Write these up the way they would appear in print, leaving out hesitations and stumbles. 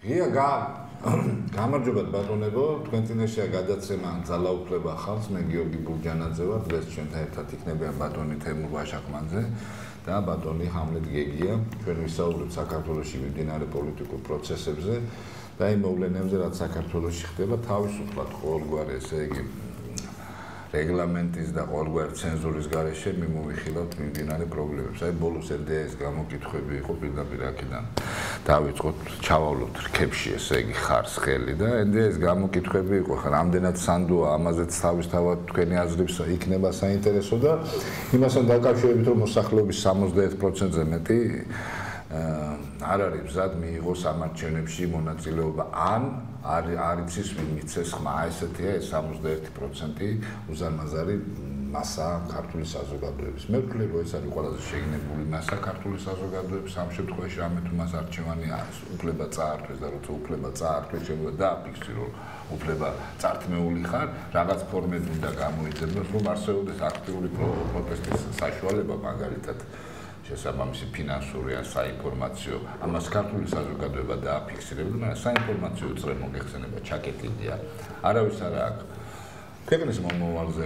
ღია გამარჯობათ ბატონებო, თქვენ წინაშეა გადაცემა ძალაუფლება ხალხს, მე გიორგი ბურჯანაძე ვარ, დღეს ჩვენთან ერთად იქნებიან ბატონი თემურ ვაშაკმანძე და ბატონი ჰამლეტ გეგია. ჩვენ ვისაუბრებთ საქართველოში მიმდინარე პოლიტიკურ პროცესებზე და იმ მოვლენებზე, რაც საქართველოში ხდება, თავისუფლად ყოველგვარი, ესე იგი, რეგლამენტის და ყოველგვარი ცენზურის გარეშე მიმოვიხილავთ მიმდინარე პრობლემებს. აი ბოლოს NDS გამოკითხვები იყო პირდაპირ აქედან დავიწყოთ, ჩავავლოთ რქებში, ესე იგი, ხარს ხელი და NDS გამოკითხვები იყო, ხა რამდენად სანდოა, ამაზეც თავისთავად თქვენი აზრებს იქნება საინტერესო და იმასთან დაკავშირებით, რომ მოსახლეობის 71%-ზე მეტი არ არის მზად მიიღოს ამ არჩევნებში მონაწილეობა ან არ იცის ვინ მიცეს ხმა, ესეთია ეს 71% უზარმაზარი მასა ქართული საზოგადოების. მე ვთვლი, რომ ეს არის ყველაზე შეგნებული მასა ქართული საზოგადოების. ამ შემთხვევაში რამე თუ მას არჩევანი არის, უფლება წაართვეს და როცა უფლება წაართვეს, შემიძლია დააფიქსირო, რომ უფლება წართმეული ხარ, რაღაც ფორმით უნდა გამოიძებნოს, რომ არსებობდეს აქტიური პროტესტის საშუალება, მაგალითად შესაბამისი ფინანსური ან საინფორმაციო, ამას ქართული საზოგადოება დააფიქსირებდა, მაგრამ საინფორმაციო წრე მოგეხსენება ჩაკეტილია. არავის არ აქვს. ქვეყნის მომავალზე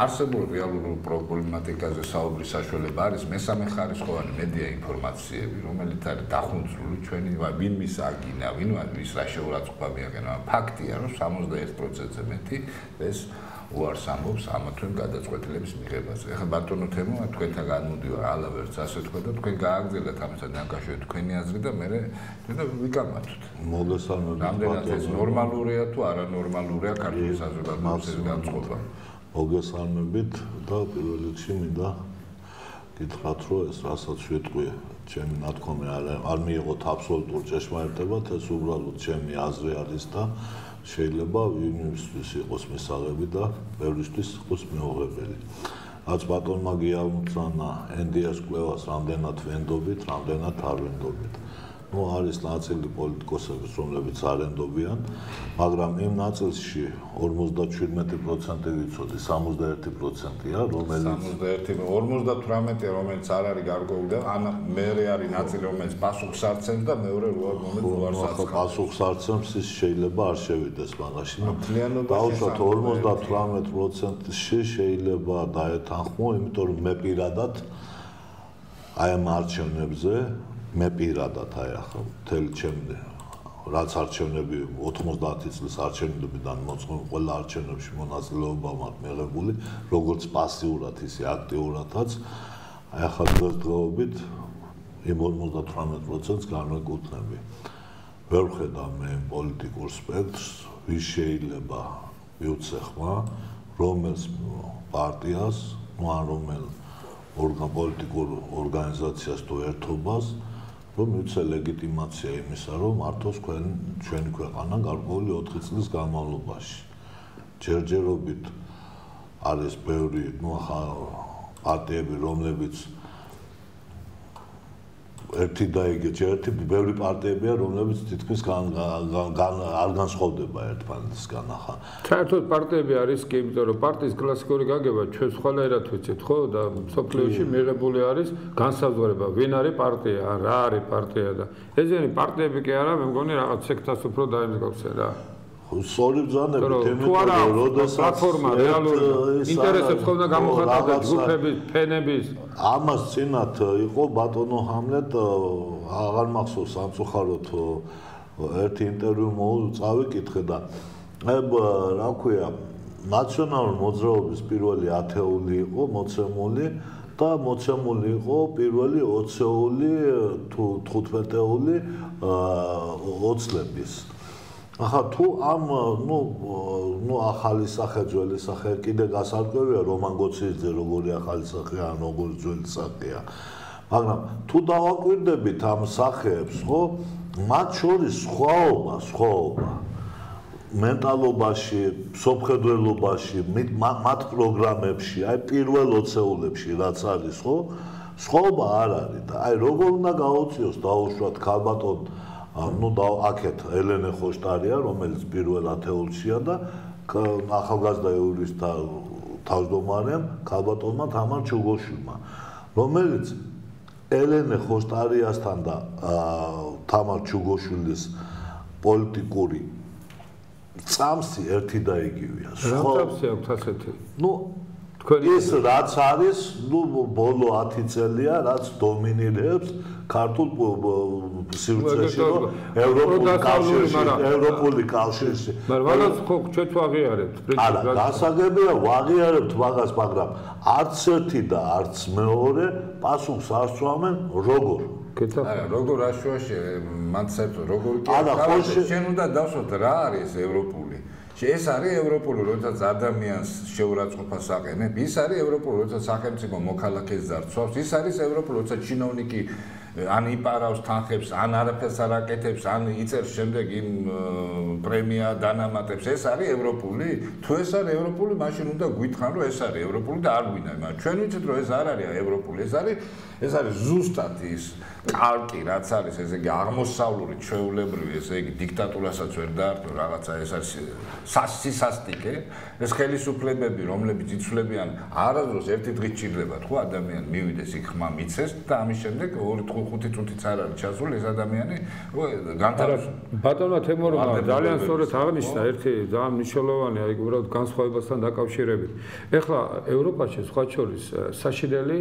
არსებულ რეალურ პრობლემატიკაზე საუბრის საშუალება არის მესამე ხარისხოვანი მედია ინფორმაციები, რომელიც არის დახუნცრული ჩვენი ვინ მის აგინა, ვინ ვის რა შეურაცხყოფა მიაგენა. ფაქტია, რომ 71%-ზე მეტი ეს უარს ამბობს ამა თუ იმ გადაწყვეტილების მიღებაზე. ეხლა ბატონო თემო, თქვენთან განმოდივარ, ალავერც ასე თქვა და თქვენ გააგრძელეთ ამასთან დაკავშირებით თქვენი აზრი და მე ვიკამათოთ. მოგესალმებით. რამდენად ეს ნორმალურია თუ არანორმალურია ქართული საზოგადოების განწყობა? მოგესალმებით და პირველ რიგში მინდა გითხრათ, რომ ეს რასაც ვიტყვი, ჩემი ნათქვამი არ მიიღოთ აბსოლუტურ ჭეშმარიტებად, ეს უბრალოდ ჩემი აზრი არის და შეიძლება ვინმესთვის იყოს მისაღები და ბევრისთვის იყოს მეუღებელი. რაც ბატონმა გიამოწანა NDS კვლევას რამდენად ვენდობით, რამდენად არ ვენდობით. არის ნაწილი პოლიტიკოსების, რომლებიც არ ენდობიან, მაგრამ იმ ნაწილში 57% ვიცოდი, 61%-ია, რომელიც 58-ია, რომელიც არ არის გარკვეული და ან მეორე არის ნაწილი, რომელიც პასუხს არცემს და მეორე რომელიც უარს აცხადებს. პასუხს არცემს, ის შეიძლება არ შევიდეს მაგაში. დაუშვათ 58%-ში შეიძლება დაეთანხმო, იმიტომ რომ მე პირადად აი ამ არჩევნებზე მე პირადად აი ახლა მთელი ჩემი რაც არჩევნები 90 წლის არჩევნებიდან მოწყობილ ყველა არჩევნებში მონაწილეობა მაქვს მიღებული, როგორც პასიურად, ისე აქტიურადაც. აი ახლა დღესდღეობით იმ 58%-ს განვეკუთვნები. ვერ ვხედავ მე პოლიტიკურ სპექტრს, ვის შეიძლება მიუცე ხმა, რომელს პარტიას, ან რომელ პოლიტიკურ ორგანიზაციას თუ ერთობას, რომ მივცე ლეგიტიმაცია იმისა, რომ მართოს ჩვენი ქვეყანა გარკვეული 4 წლის განმავლობაში. ჯერჯერობით არის ბევრი, პარტიები, რომლებიც ერთი და ერთი ბევრი პარტიებია, რომლებიც თითქმის არ განსხვავდება ერთმანეთისგან ახლა. საერთოდ პარტიები არის კი, იმიტომ რომ პარტიის კლასიკური გაგება ჩვენ სხვანაირად ვიცით, ხო? და სოფლიოში მიღებული არის განსაზღვრება, ვინ არის პარტია, რა არის პარტია და ესენი პარტიები კი არა, მე მგონი რაღაც სექტას უფრო დაემსგავსე რა. სწორი ბრძანებით, იმიტომ რომ როდესაც პლატფორმა რეალური ინტერესებს ხომ და გამოხატავდა ჯგუფების, ფენების. ამას წინათ იყო ბატონო ჰამლეტ, აღარ მახსოვს სამწუხაროდ ერთი ინტერვიუ წავიკითხე და რა ქვია, ნაციონალური მოძრაობის პირველი ათეული იყო მოცემული და მოცემული იყო პირველი 20-ეული თუ 15-ეული ოცლების. ახლა თუ ამ ახალი სახე, ძველი სახე კიდე გასარკვევია რომან გოციძე როგორი ახალი სახეა, ან როგორი ძველი სახეა. მაგრამ თუ დავაკვირდებით ამ სახეებს, ხო, მათ შორის სხვაობა მენტალობაში, სოფხედველობაში, მათ პროგრამებში, აი პირველ 20-ეულებში რაც არის, ხო, სხვაობა არ არის და აი როგორ უნდა გაუწიოს დაუშვათ ქალბატონ აქეთ ელენე ხოშტარია, რომელიც პირველ ათეულშია და ახალგაზრდა იურისტთა თავმჯდომარემ ქალბატონმა თამარ ჩუგოშვილმა, რომელიც ელენე ხოშტარიასთან და თამარ ჩუგოშვილის პოლიტიკური წამსი ერთი და იგივეა. რა წამსი აქვს ასეთი? ის რაც არის, ბოლო 10 წელია, რაც დომინირებს ქართულ სივრცეში, ევროპული კავშირში. მაგრამ ხო ჩვენც ვაღიარებთ. არა, გასაგებია ვაღიარებთ მაგას, მაგრამ არც ერთი და არც მეორე პასუხს არ სვამენ როგორ. არა, როგორ აშუაში, მან საერთოდ როგორ კი შენ უნდა დავსვათ რა არის ევროპული. ეს არის ევროპული, როდესაც ადამიანს შეურაცხყოფას აყენებ, ის არის ევროპული, როდესაც სახელმწიფო მოქალაქეს ძარცვავს, ის არის ევროპული, როდესაც ჩინოვნიკი ან იპარავს თანხებს, ან არაფერს არ აკეთებს, ან იწერს შემდეგ იმ პრემია დანამატებს, ეს არის ევროპული? თუ ეს არის ევროპული, მაშინ უნდა გვითხრან, რომ ეს არის ევროპული და არ გვინდა, მაგრამ ჩვენ ვიცით, რომ ეს არ არის ევროპული, ეს არის ზუსტად ის კალკი, რაც არის, ესე იგი აღმოსავლური ჩვეულებრივი, ესე იგი დიქტატურასაც ვერ დაარტყო რაღაცა, ეს არის სასტიკე, ეს ხელისუფლებები, რომლებიც იცვლებიან, არასდროს ერთი დღით ჭირდებათ, ხო, ადამიანი მივიდეს იქ ხმა მიცეს და ამის შემდეგ 2-5 წუთიც არ არის ჩასული ეს ადამიანი, განთავსდა. ბატონმა თემურმა ძალიან სწორად აღნიშნა ერთი ძალიან მნიშვნელოვანი, აი უბრალოდ განსხვავებასთან დაკავშირებით. ეხლა ევროპაში სხვა შორის საშინელი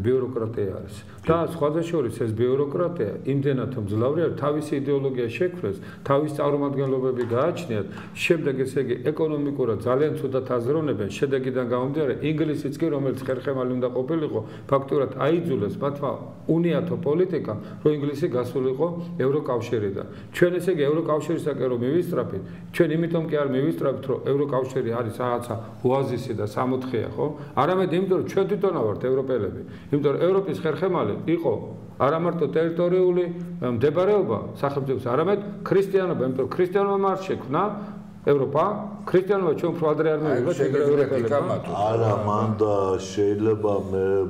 ბიუროკრატია არის. და სხვათა შორის ეს ბიუროკრატია იმდენად მძლავრი არის, თავისი იდეოლოგია შექმნეს, თავის წარმომადგენლობები გააჩნიათ, შემდეგ ესე იგი ეკონომიკურად ძალიან ცუდად აზროვნებენ, შედეგიდან გამომდინარე, ინგლისიც კი რომელიც ხერხემალი უნდა ყოფილიყო, ფაქტურად აიძულეს მათმა უნიათო პოლიტიკამ, რომ ინგლისი გასულიყო ევროკავშირიდან. ჩვენ ესე იგი ევროკავშირისაკენ რომ მივისწრაფით, ჩვენ იმიტომ კი არ მივისწრაფით, რომ ევროკავშირი არის რაღაცა ოაზისი და სამოთხეა, ხო? არამედ იმიტომ, რომ ჩვენ თვითონა ვართ ევროპელები. იმიტომ რომ ევროპის ხერხემალი იყო არა მარტო ტერიტორიული მდებარეობა სახელმწიფოს, არამედ ქრისტიანობა, იმიტომ რომ ქრისტიანობა არ შექმნა ევროპა, ქრისტიანობა ჩვენ უფრო ადრე არ მივიღეთ ევროპელებმა. არა, მან და შეიძლება მე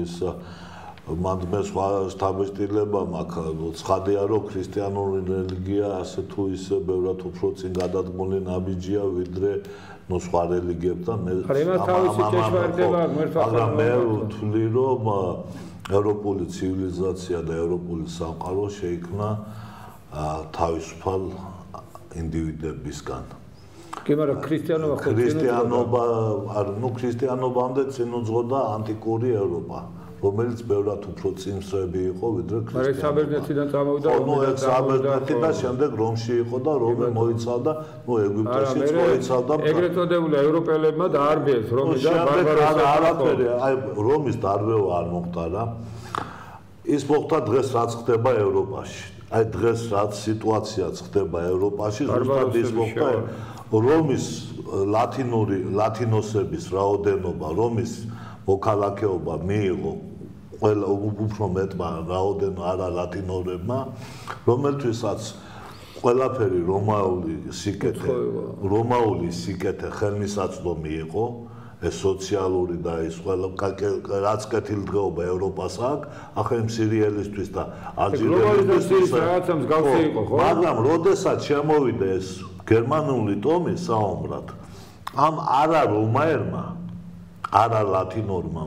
ისა მან მე სხვა შთაბეჭდილება მაქვს, ცხადია რომ ქრისტიანული რელიგია ასე თუ ისე ბევრად უფრო წინ გადადგმული ნაბიჯია ვიდრე ნუ სხვა რელიგიებთან. მაგრამ მე ვთვლი რომ ევროპული ცივილიზაცია და ევროპული სამყარო შეიქმნა თავისუფალ ინდივიდებისგან. კი, მაგრამ ქრისტიანობა ხო ქრისტიანობამდე წინ უძღოდა ანტიკური ევროპა, რომელიც ბევრად უფრო წინსრები იყო ვიდრე ქრისტიანობა. მაგრამ საბერძნეთიდან წამოვიდა საბერძნეთი და შემდეგ რომში იყო და რომი მოიცავდა, ეგვიპტეშიც მოიცავდა. ეგრეთ წოდებული ევროპელებმა დაარბიეს რომი და არაფერი, რომის დარბევა არ მოხდა რა. ის მოხდა დღეს რაც ხდება ევროპაში. აი დღეს რაც სიტუაციაც ხდება ევროპაში, ზუსტად ის მოხდა რომის ლათინოსების რაოდენობა, რომის მოქალაქეობა მიიღო ყველა უფრო მეტმა რაოდენო არა ლათინორებმა, რომელთვისაც ყველაფერი რომაული სიკეთე ხელმისაწვდომი იყო, ეს სოციალური და ის ყველა რაც კეთილდღეობა ევროპას აქვს, ახლა იმ სირიელისთვის და ალჟირიელისთვის რაღაცა მსგავსი იყო, ხო? მაგრამ როდესაც შემოვიდა ეს გერმანული ტომი საომრად, ამ არა რომაელმა არა ლათინორმა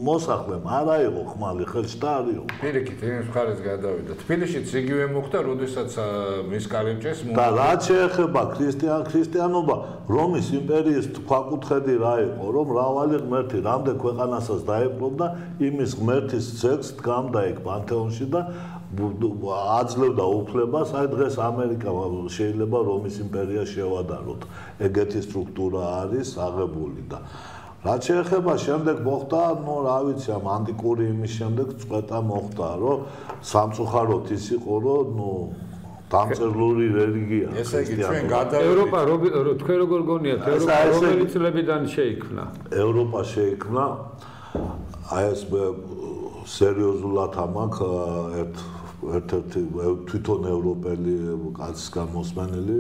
მოსახლემ არა იყო ხმალი ხელში და არ იყო. პირიქით იმის მხარეს გადავიდა. თბილისშიც იგივე მოხდა, როდესაც მის კარიბჭეს და რაც შეეხება ქრისტიანობა, რომის იმპერიის ქვაკუთხედი რა იყო, რომ მრავალი ღმერთი რამდენ ქვეყანასაც დაეპყრობდა, იმის ღმერთის ძეგლს დგამდა იქ პანთეონში და აძლევდა უფლებას, აი დღეს ამერიკა შეიძლება რომის იმპერია შევადაროთ. ეგეთი სტრუქტურა არის აღებული და რაც შეეხება შემდეგ მოხდა, რა ვიცი, ამ ანტიკური იმის შემდეგ წვეტა მოხდა, რომ სამწუხაროდ ის იყო, რომ დამწერლური რელიგია. ესე იგი ჩვენ გადავიდეთ ევროპა, თქვენ როგორ გონიათ, ევროპა რომელი წლებიდან შეიქმნა? ევროპა შეიქმნა, აი ეს სერიოზულად ამაქვს ერთ-ერთი თვითონ ევროპელი კაცისგან მოსმენელი,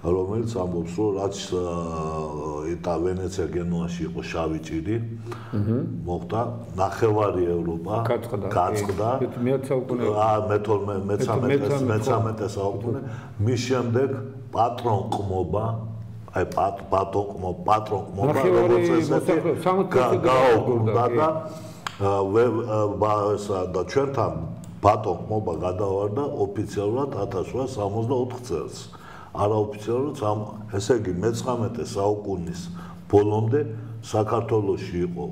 რომელიც ამბობს, რომ რაც ვენეცია გენუაში იყო შავი ჭირი, მოხდა ნახევარი ევროპა გაწყდა. მე-13 საუკუნე, მის შემდეგ პატრონყმობა, აი პატრონყმობა, როგორც ესეთი გაუქმდა და ჩვენთან ბატონ ხმობა გადავარდა ოფიციალურად 1864 წელს. არაოფიციალურად ესე იგი მე-19 საუკუნის ბოლომდე საქართველოში იყო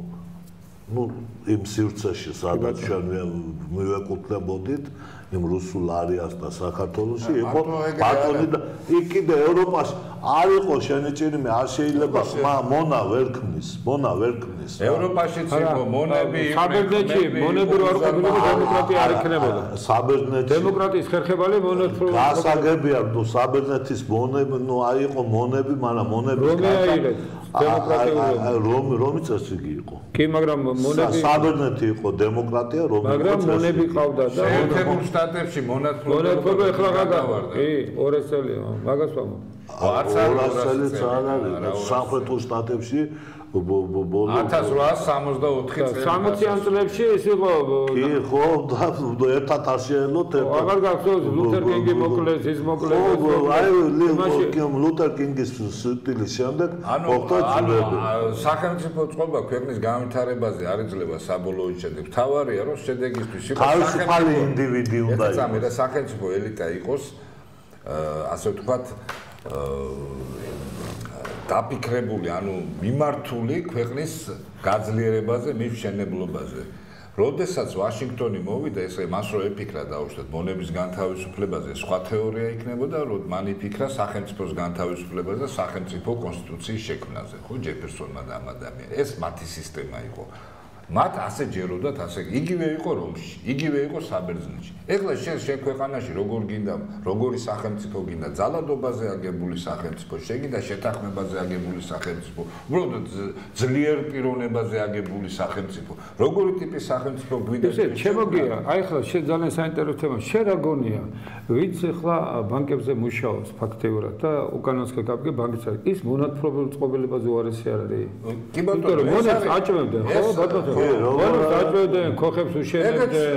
იმ სივრცეში, სადაც ჩვენ მივეკუთვნებოდით იმ რუსულ არიას და საქართველოში იყო ბატონი და იქ კიდე ევროპაში არ იყო შენიჭირიმე, არ შეიძლება მონა ვერ ქმნის. ევროპაშიც იყო მონები, საბერძნეთში მონები რო არ ყოფილიყო დემოკრატია არ იქნებოდა. საბერძნეთში დემოკრატიის ხერხებალი მონები გასაგებია, საბერძნეთის მონები, აი იყო მონები, მაგრამ მონების რომი წესი იყო. კი, მაგრამ მონები საბერძნეთი იყო დემოკრატია, მაგრამ მონები ყავდა და შეერთებულ შტატებში მონათმფლობელი ეხლა გადავარდა. კი, 200 წელია, მაგას ვამბობ. 200 წელი არ არის. სამხრეთულ შტატებში ბოლო 1864 წელი 60-იან წლებში ეს იყო კი ხო და ერთად არ შეელოთ აღარ გახსოვს ლუთერ კინგი მოკლეს ის მოკლეს აი ლუთერ კინგის სტილის შემდეგ სახელმწიფო წყობა ქვეყნის განვითარებაზე არ იძლევა საბოლოო შედეგს. თავარია რომ შედეგისთვის იყოს თავისუფალი ინდივიდი უნდა იყოს და სახელმწიფო ელიტა იყოს ასე ვთქვათ დაფიქრებული, ანუ მიმართული ქვეყნის გაძლიერებაზე, მის მშენებლობაზე. როდესაც ვაშინგტონი მოვიდა, ესე მას რო ეფიქრა დაუშვათ მონების განთავისუფლებაზე, სხვა თეორია იქნებოდა, რომ მან იფიქრა სახელმწიფოს განთავისუფლებაზე და სახელმწიფო კონსტიტუციის შექმნაზე, ხო, ჯეფერსონმა და ამ ადამიანმა. ეს მათი სისტემა იყო. მათ ასე ჯეროდათ, ასე იგივე იყო რომში, იგივე იყო საბერძნეთში. ეხლა შენ ქვეყანაში როგორ გინდა, როგორი სახელმწიფო გინდა, ძალადობაზე აგებული სახელმწიფო, შეგინდა შეთანხმებაზე აგებული სახელმწიფო, უბრალოდ ძლიერ პიროვნებაზე აგებული სახელმწიფო. როგორი ტიპის სახელმწიფო გვინდა? ესე შემოგია, აი ხლა შენ ძალიან საინტერესო თემა, შენ რა გონია, ვინც ახლა ბანკებზე მუშაობს ფაქტიურად და უკანასკნელ კაპიტალ ბანკიც არის, ის მონათმფლობელ წყობილებაზე უარესი არ არის? კი ბატონო, მონებს აჭმევდნენ, ხო ბატონო? მონებს აჭმევდნენ, ხოხებს უშენებდნენ.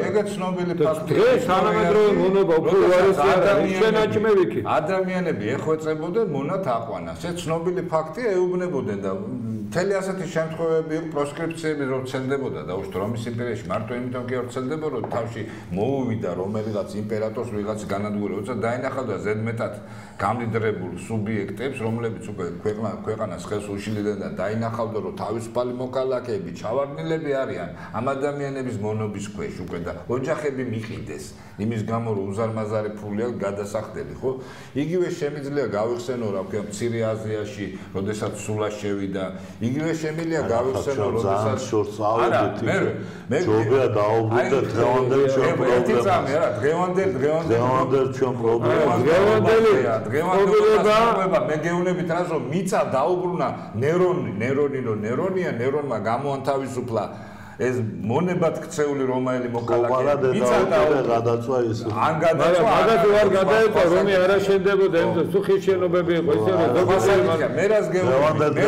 ეგეც ცნობილი ფაქტია. დღეს თანამედროვე მონობა უფრო უარესი არ არის, შენ აჭმევი კი. ადამიანები ეხვეწებოდნენ მონათ აყვანას. ეს ცნობილი ფაქტია, ეუბნებოდნენ და მთელი ასეთი შემთხვევები იყო, პროსკრიფციები რო ვრცელდებოდა დაუშვათ რომის იმპერიაში, მარტო იმიტომ კი არ ვრცელდებოდა, რომ თავში მოუვიდა რომელიღაც იმპერატორს, ვიღაც განადგურება, როცა დაინახავდა ზედმეტად გამდიდრებულ სუბიექტებს, რომლებიც უკვე ქვეყანას ხელს უშლიდნენ და დაინახავდა, რომ თავისუფალი მოქალაქეები, ჩავარდნილები არიან ამ ადამიანების მონობის ქვეშ უკვე და ოჯახები მიყიდეს, იმის გამო რომ უზარმაზარი ფული აქვს გადასახდელი, ხო? იგივე შემიძლია გავიხსენო, რა ვქნა, მცირე აზიაში, როდესაც სულა შევიდა, იგივე შემიძლია გავიხსენო, როდესაც მე ჯობია დაუბრუნდე დღევანდელ ჩვენ პრობლემას. დღევანდელი მე გეუბნებით რას რომ მიწა დაუბრუნა ნერონმა გამოანთავისუფლა ეს მონებად ქცეული რომაელი მოქალაქე მიწა გადაწვა ის ან გადაწვა მაგას ვარ გადაეყო რომი არა შენდებოდა იმდენ სუხი შენობები იყო ისე რომ ზოგადად მე რას გეუბნები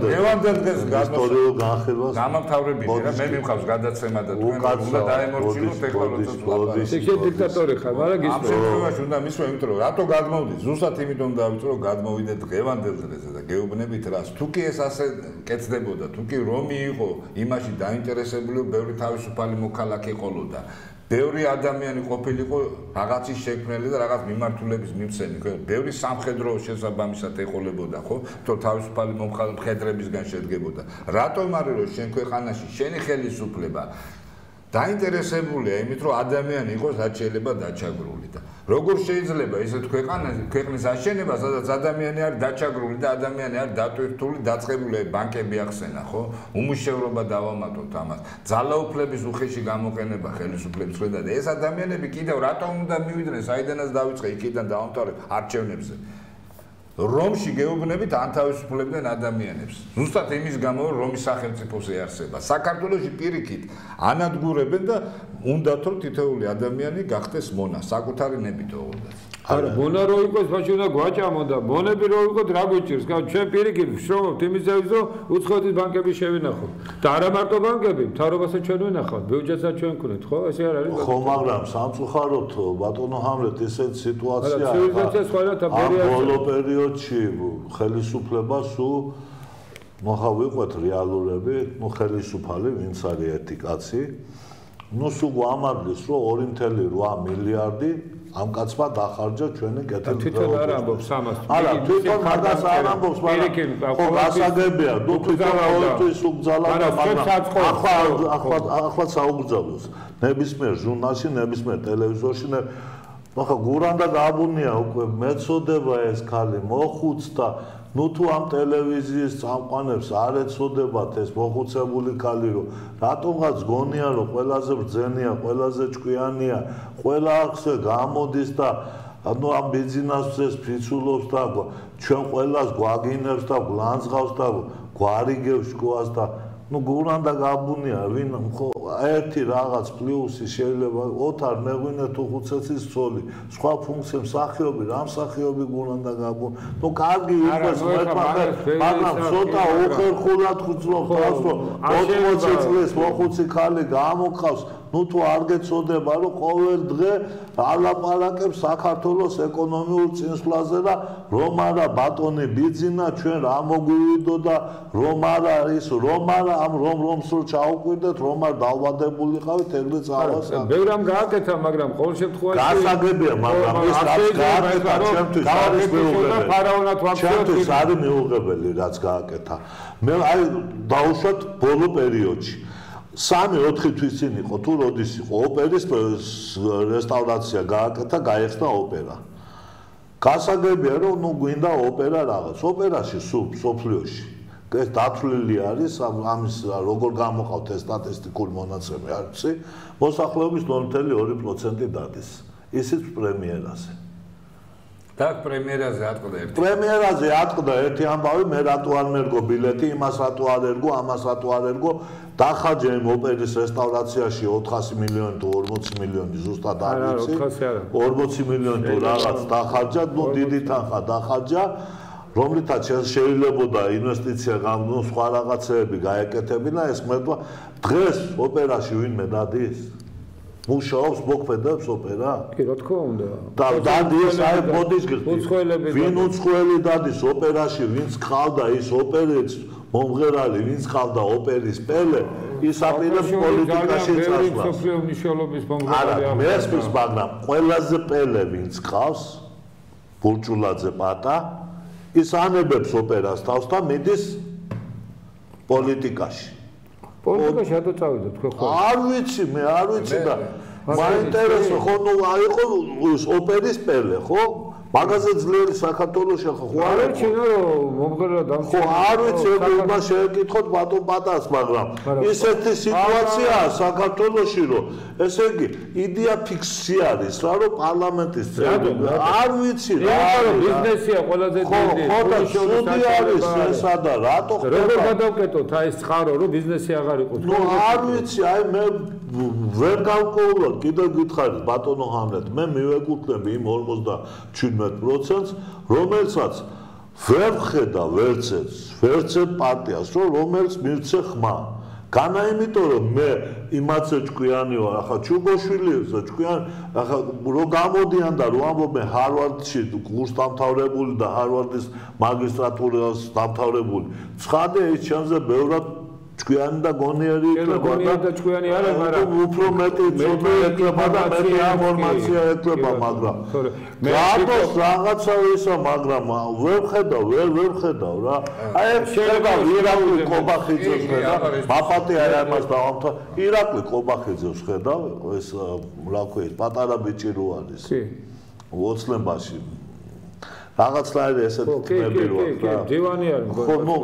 დღევანდელ დღეს ისტორიულ განხილვას გამამთავრებიდი რა მე მიმყავს გადაცემა და თქვენ უნდა დაემორჩილოთ ეხლა როცა ვlabari ისე დიქტატორი ხარ მაგრამ ამ შემთხვევაში უნდა მისვა იმიტომ რომ რატო გადმოვდით ზუსტად იმიტომ დავიწყო რომ გადმოვიდე დღევანდელ დღეზე და გეუბნებით რას თუ კი ეს ასე კეთდებოდა თუ კი რომი იყო იმაში დაინტერესებული ბევრი თავისუფალი მოქალაქე ყოლოდა ბევრი ადამიანი ყოფილიყო რაღაცის შექმნელი და რაღაც მიმართულების მიმცემი ხო ბევრი სამხედრო შესაბამისად ეყოლებოდა ხო თორ თავისუფალი მხედრებისგან შედგებოდა რატომ არის რომ შენ ქვეყანაში შენი ხელისუფლება დაინტერესებულია იმით რომ ადამიანი იყოს რაც შეიძლება დაჩაგრული და როგორ შეიძლება ესეთ ქვეყნის აშენება სადაც ადამიანი არის დაჩაგრული და ადამიანი არის დატვირთული დაწყებული ბანკები ახსენა ხო უმუშევრობა დავამატოთ ამას ძალაუფლების უხეში გამოყენება ხელისუფლების მხრიდან და ეს ადამიანები კიდევ რატომ უნდა მივიდნენ საიდანაც დავიწყე იქიდან დავამთავრებ არჩევნებზე რომში გეუბნებით ანთავისუფლებდნენ ადამიანებს. ზუსტად იმის გამო რომის სახელმწიფოს ეარსება. საქართველოში პირიქით ანადგურებენ და უნდათ რომ თითოეული ადამიანი გახდეს მონა, საკუთარი ნებით ოღონდ. არა, მონა რო იყოს, ბაჭი უნდა გვაჭამო და მონები რო იყოს, რა გვიჭირს? ჩვენ პირიქით ვშრომობთ იმის ზევის რომ უცხოეთის ბანკები შევინახოთ. და არა მარტო ბანკები, მთავრობასაც ჩვენ ვინახავთ, ბიუჯეტსაც ჩვენ ვქნით, ხო? ესე არ არის? ხო, მაგრამ სამწუხაროდ ბატონო ჰამლეთ ისეთ სიტუაციაა. ცივილიზაცია სხვა და ბოლო პერიოდში ხელისუფლება სულ მოხავიყვეთ რეალურები, ნუ ხელისუფალი ვინც არის ერთი კაცი ნუ სულ გვამარგეს რომ 2.8 მილიარდი ამ კაცმა დახარჯა ჩვენი კეთილდღეობის. თვითონ არ ამბობს ამას. არა, თვითონ მაგას არ ამბობს, მაგრამ ხო გასაგებია, ნუ თვითონ ყოველთვის უგზალა და ახლა საუგზავნოს. ნებისმიერ ჟურნალში, ნებისმიერ ტელევიზორში, ახლა გურანდა გააბუნია უკვე მეწოდება ეს ქალი მოხუცდა. ნუ თუ ამ ტელევიზიის წამყვანებს არ ეცოდებათ ეს მოხუცებული ქალი რომ რატომღაც გონია რომ ყველაზე ბრძენია, ყველაზე ჭკვიანია, ყველა ახსე გამოდის და ანუ ამ ბიზნესს ფიცულობს და ჩვენ ყველას გვაგინებს და გლანძღავს და გვარიგებს შკოას და ნუ გურანდა გააბუნია ვინ ხო ერთი რაღაც პლუსი შეიძლება ოთარ მეღვინე თუ ხუცესის ცოლი სხვა ფუნქცია მსახიობი რა მსახიობი გურანდა გააბუნ ნუ კარგი იყოს მაგრამ ცოტა უხერხულად ხუცლობს თავს რომ 80 წლის მოხუცი ქალი გამოგყავს ნუ თუ არ გეცოდება რომ ყოველ დღე ალაპარაკებს საქართველოს ეკონომიურ წინსვლაზე და რომ არა ბატონი ბიძინა ჩვენ რა მოგვივიდო და რომ არა ის რომ არა ამ რომს რო ჩაუკვირდეთ რომ არ დავადებულიყავით ეგრე წავასა ბევრამ გააკეთა მაგრამ ყოველ შემთხვევაში გასაგებია მაგრამ ეს რაც გააკეთა ჩემთვის არის მეუღებელი ჩემთვის არის მეუღებელი რაც გააკეთა მე აი დავუშვათ ბოლო პერიოდში 3-4 თვის წინ იყო თუ როდის იყო ოპერის რესტავრაცია გააკეთა გაიხსნა ოპერა გასაგებია რომ ნუ გვინდა ოპერა რაღაც ოპერაში სულ სოფლიოში ეს დათვლილი არის ამის როგორ გამოყავთ ეს სტატისტიკური მონაცემი არ ვიცი მოსახლეობის 0.2% დადის ისიც პრემიერაზე და პრემიერაზე ატყდა ერთი ამბავი მე რატო არ მერგო ბილეთი იმას რატო არ ერგო ამას რატო არ ერგო დახარჯა იმ ოპერის რესტავრაციაში 400 მილიონი თუ 40 მილიონი ზუსტად არ ვიცი 40 მილიონი თუ რაღაც დახარჯა ნუ დიდი თანხა დახარჯა რომლითაც შეიძლებოდა ინვესტიცია გამო სხვა რაღაცეები გაეკეთებინა ეს მეტყვა დღეს ოპერაში ვინმე დადის მუშაობს მოქმედებს ოპერა კი რა თქმა უნდა და დადის აი მოდის ვინ უცხოელი დადის ოპერაში ვინც ყავდა ის ოპერიც მომღერალი ვინც ყავდა ოპერის პელე ის აპირებს პოლიტიკაში წასვლას არა მესმის მაგრამ ყველაზე პელე ვინც ყავს ბურჭულაძე პატა ის ანებებს ოპერას თავს და მიდის პოლიტიკაში პოლიტიკაში რატო წავიდა თქვენ ხო არ ვიცი მე არ ვიცი და მაინტერესო ხო ნუ აიყო ოპერის პელე ხო მაგაზე ძლიერი საქართველოში ხო არ ეჩინო რომ მომღერლა დამცინო ხო არ ვიცი ეგ შეეკითხოთ ბატონ პატას მაგრამ ისეთი სიტუაციაა საქართველოში რომ ესე იგი იდეა ფიქსი არის რა რომ პარლამენტის წევრი არ ვიცი რა ბიზნესია ყველაზე დიდი ხო და შოდი არის ესა და რატო ხდება როგორ გადავკეტოთ აი ეს წყარო რომ ბიზნესი აღარ იყოს ნუ არ ვიცი აი მე ვერ გავკოვლოთ კიდევ გითხარით ბატონო ჰამლეთ მე მივეკუთვნები იმ 57%-ს რომელსაც ვერ ხედა ვერცეთ პარტიას რომელიც მივცე ხმა განა იმიტომ რომ მე იმაცე ჭკვიანი ვარ ახლა ჩუბოშვილიზე ჭკვიანი ახლა რო გამოდიან და რო ამბობენ ჰარვარდში კურსს დამთავრებული და ჰარვარდის მაგისტრატურას დამთავრებული ცხადე ის ჩემზე ბევრად ჭკვიანი და გონიერი იქნება და ჭკვიანი არა მაგრამ უფრო მეტი ცოტა ექნება და მეტი ინფორმაცია ექნება მაგრამ რატოს რაღაცა ისა მაგრამ ვერ ხედავ რა აი შეიძლება ირაკლი კობახიძეს ხედა მაფატი არ ამას დავამთა ირაკლი კობახიძეს ხედა ეს რა ქვია პატარა ბიჭი რო არის კი ოცნებაში რაღაცნაირი ესეთი თქმები რო აქვს რა დივანი არის ხო ნუ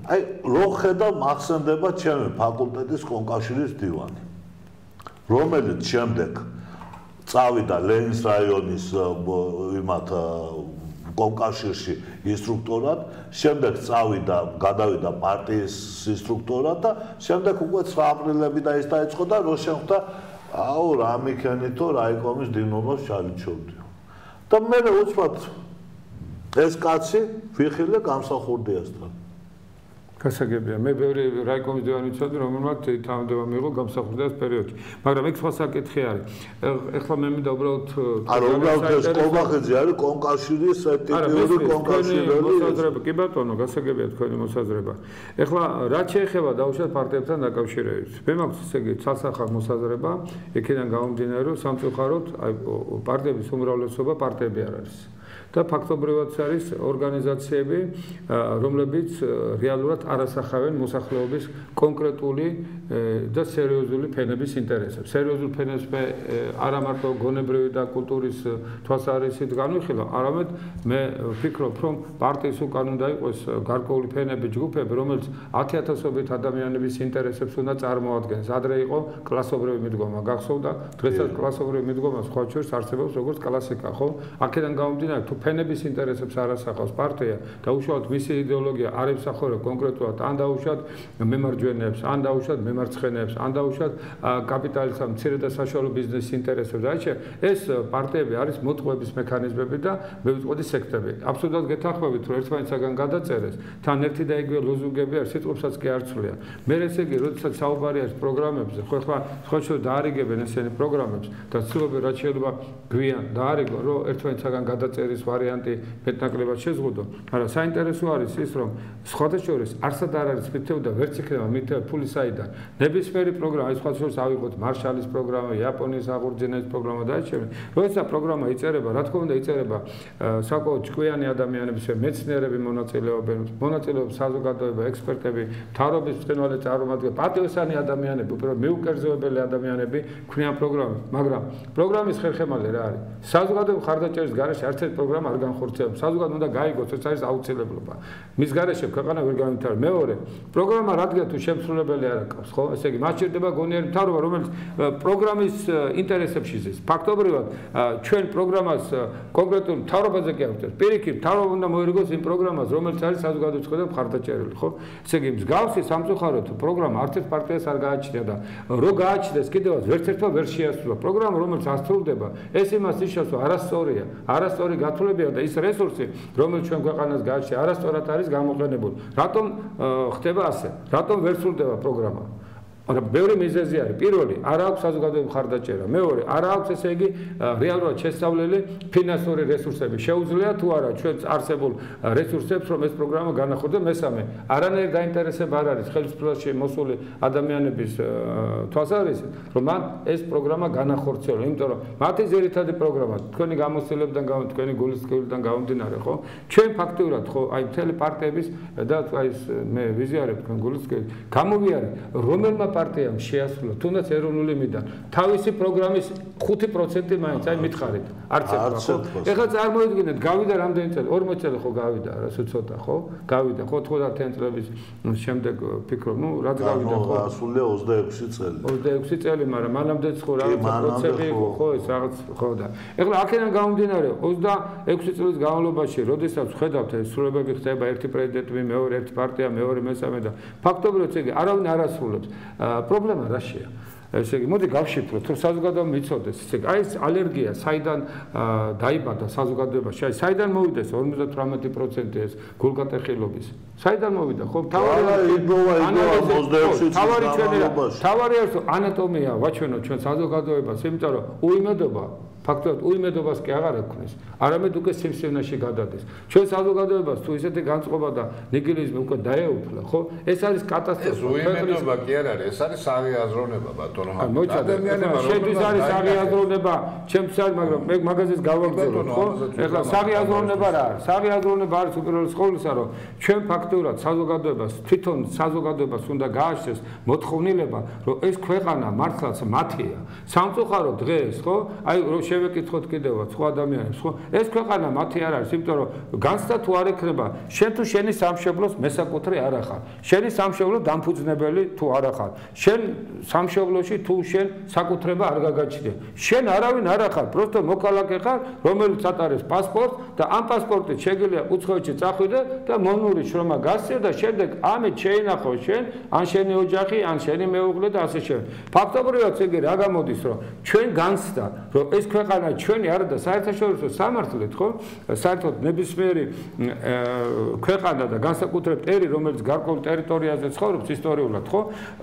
აი რო ხედავ მახსენდება ჩემი ფაკულტეტის კონკავშირის დივანი რომელიც შემდეგ წავიდა ლენის რაიონის იმათ კონკავშირში ინსტრუქტორად შემდეგ გადავიდა პარტიის ინსტრუქტორად და შემდეგ უკვე 9 აპრილები და ის დაიწყო და რო შეხვდა აუ რა მიქენითო რაიკომის დინომოს ჩავიჩოვდიო და მე უცბად ეს კაცი ვიხილე გამსახურდიასთან გასაგებია. მე ბევრი რაიკომის დევანი ვიცოდი, რომელმაც თანამდებობა მიიღო გამსახურდიას პერიოდში. მაგრამ ეგ სხვა საკითხი არის. ეხლა მე მინდა უბრალოდ უბრალოდ კოლბახიძე არის კონკავშირის ტიპიური კონკავშირელი. მოსაზრება, კი ბატონო, გასაგებია თქვენი მოსაზრება. ეხლა რაც შეეხება დაუშვათ პარტიებთან დაკავშირებით. მე მაქვს ესე იგი ცალსახარ მოსაზრება, იქიდან გამომდინარე, რომ სამწუხაროდ აი პარტიების უმრავლესობა პარტიები არ არის. და ფაქტობრივად არის ორგანიზაციები, რომლებიც რეალურად არასახავენ მოსახლეობის კონკრეტული და სერიოზული ფენების ინტერესებს. სერიოზულ ფენებს მე არა მარტო გონებრივი და კულტურის თვალსაზრისით განვიხილავ, არამედ მე ვფიქრობ, რომ პარტიის უკან უნდა იყოს გარკვეული ფენები, ჯგუფები, რომელიც 10,000-ობით ადამიანების ინტერესებს უნდა წარმოადგენს. ადრე იყო კლასობრივი მიდგომა, გახსოვდა, დღესაც კლასობრივი მიდგომა სხვა შორის არსებობს როგორც კლასიკა, ხო? აქედან გამომდინარე, თუ ფენების ინტერესებს არ ასახავს პარტია და უშუალოდ მისი იდეოლოგია არ ემსახურება კონკრეტულად ან დაუშვათ მემარჯვენეებს, ან დაუშვათ მემარცხენეებს, ან დაუშვათ კაპიტალისტთა მცირე და საშუალო ბიზნესის ინტერესებს. ეს პარტიები არის მოტყუების მექანიზმები და მე ვიტყოდი სექტები. აბსოლუტურად გეთანხმებით, რომ ერთმანეთსაგან გადაწერეს, თან ერთი და იგივე ლოზუნგები არის, სიტყვებსაც კი არ ცვლია. მე ესე იგი, როდესაც საუბარი არის პროგრამებზე, ხო ახლა სხვა შორის დაარიგებენ ესენი პროგრამებს და ცდილობენ რაც შეიძლება გვიან დაარიგო, რომ ერთმანეთსაგან გადაწერის ვარიანტი მეტნაკლებად შეზღუდო, მაგრამ საინტერესო არის ის, რომ სხვათა შორის არსად არ არის მითევა და ვერც იქნება მითევა ფული საიდან. ნებისმიერი პროგრამა, ეს სხვათა შორის ავიღოთ მარშალის პროგრამა, იაპონიის აღორძინების პროგრამა და აჩვენე. როდესაც პროგრამა იწერება, რა თქმა უნდა იწერება საკმაოდ ჭკვიანი ადამიანების, მეცნიერები მონაწილეობენ საზოგადოება, ექსპერტები, მთავრობის ბრწყინვალე წარმომადგენლები, პატიოსანი ადამიანები, უბრალოდ მიუკერძოებელი ადამიანები ქმნიან პროგრამას, მაგრამ პროგრამის ხერხემალი რა არის? საზოგადოების ხარდაჭერის გარეშე არც ერთ პროგრამა არ განხორციელდება. საზოგადოება უნდა გაიგოს, ეს არის აუცილებლობა. მის გარეშე ქვეყანა ვერ განვითარდება. მეორე, პროგრამა რადგან თუ შემსრულებელი არ აქვს, ხო? ესე იგი, მას სჭირდება გონიერი მთავრობა, რომელიც პროგრამის ინტერესებში ზის. ფაქტობრივად, ჩვენ პროგრამას კონკრეტულ მთავრობაზე კი აღწევს. პირიქით, მთავრობა უნდა მოერგოს იმ პროგრამას, რომელიც არის საზოგადოების ხედავ მხარდაჭერილი, ხო? ესე იგი, მსგავსი სამწუხაროდ პროგრამა არც ერთ პარტიას არ გააჩნია და რო გააჩნდეს, კიდევაც ვერც ერთმა ვერ შეასრულა. პროგრამა, რომელიც ასრულდება, ეს იმას ნიშნავს, რომ არასწორია, არასწორი გათვლებია და ის რესურსი, რომელიც ჩვენ ქვეყანას გააჩნია, არასწორად არის გამოყენებული. რატომ ხდება ასე? რატომ ვერ სრულდება პროგრამა? მაგრამ ბევრი მიზეზი არის. პირველი, არ აქვს საზოგადოების მხარდაჭერა. მეორე, არ აქვს ესე იგი რეალურად შესწავლილი ფინანსური რესურსები. შეუძლია თუ არა ჩვენს არსებულ რესურსებს, რომ ეს პროგრამა განახორციელოს. მესამე, არანაირი დაინტერესება არ არის ხელისუფლებაში მოსული ადამიანების თვალსაზრისით, რომ მან ეს პროგრამა განახორციელოს. იმიტომ რომ მათი ძირითადი პროგრამა თქვენი გამოცდილებიდან, თქვენი გულისწყობიდან გამომდინარე, ხო? ჩვენ ფაქტურად ხო, აი მთელი პარტიების და აი მე ვიზიარებ თქვენ გულისწყობით, გამოვიარე რომელმა პარტიამ შეასრულა თუნდაც ეროვნული მიდან თავისი პროგრამის 5% მაინც აი მითხარით არც ერთმა ხო ეხლა წარმოიდგინეთ გავიდა რამდენი წელი 40 წელი ხო გავიდა რა ცოტა ხო გავიდა ხო 90 წლების შემდეგ ფიქრობ ნუ რაც გავიდა ხო ასულია 26 წელი 26 წელი მაგრამ მანამდეც ხო რაღაც პროცესები ხო ეს რაღაც ხო და ეხლა აქედან გამომდინარე 26 წლის განმავლობაში როდესაც ხედავთ ეს სრულებები ხდება ერთი პრეზიდენტი მეორე ერთი პარტია მეორე მესამე და ფაქტობრივად იგი არავინ არ ასრულებს პრობლემა რაშია ესე იგი მოდი გავშიფროთ თუ საზოგადოება მიცოდეს ესე იგი აი ეს ალერგია საიდან დაიბადა საზოგადოებაში აი საიდან მოვიდეს 58% ეს გულგატეხილობის საიდან მოვიდა ხო თავარი არის ანატომია ვაჩვენოთ ჩვენ საზოგადოებას იმიტომ რომ უიმედობა ფაქტობრივად უიმედობას კი აღარ ექნის არამედ უკვე სიმსივნეში გადადის ჩვენ საზოგადოებას თუ ისეთი განწყობა და ნიგილიზმი უკვე დაეუფლა ხო ეს არის კატასტროფა ეს უიმედობა კი არ არის ეს არის საღიაზროვნება ბატონო ადამიანებმა შედის არის საღიაზროვნება ჩემთვის არის მაგრამ მე მაგაზეს გავაგზავნოთ ხო ეხლა საღიაზროვნება რა არის საღიაზროვნება არის უპირველეს ყოვლისა რომ ჩვენ ფაქტობრივად საზოგადოებას თვითონ საზოგადოებას უნდა გააჩნდეს მოთხოვნილება რომ ეს ქვეყანა მართლაც მათია სამწუხარო დღეს ხო აი რომ შევეკითხოთ კიდევაც სხვა ადამიანებს ხო ეს ქვეყანა მათი არ არის იმიტომ რომ განცდა თუ არ ექნება შენ თუ შენი სამშობლოს მესაკუთრე არ ახარ შენი სამშობლო დამფუძნებელი თუ არ ახარ შენ სამშობლოში თუ შენ საკუთრება არ გაგაჩნია შენ არავინ არ ახარ პროსტო მოკალაკე ხარ რომელიც ატარებს პასპორტს და ამ პასპორტით შეგიძლია უცხოეთში წახვიდე და მონური შრომა გასცე და შემდეგ ამით შეინახო შენ ან შენი ოჯახი ან შენი მეუღლე და ასე შემდეგ ფაქტობრივად იგი რა გამოდის რომ ჩვენ განცდა რომ ეს ქვეყანა ჩვენი არა და საერთაშორისო სამართლით, ხო? საერთოდ ნებისმიერი ქვეყანა და განსაკუთრებით ერი, რომელიც გარკვეულ ტერიტორიაზე ცხოვრობს ისტორიულად, ხო?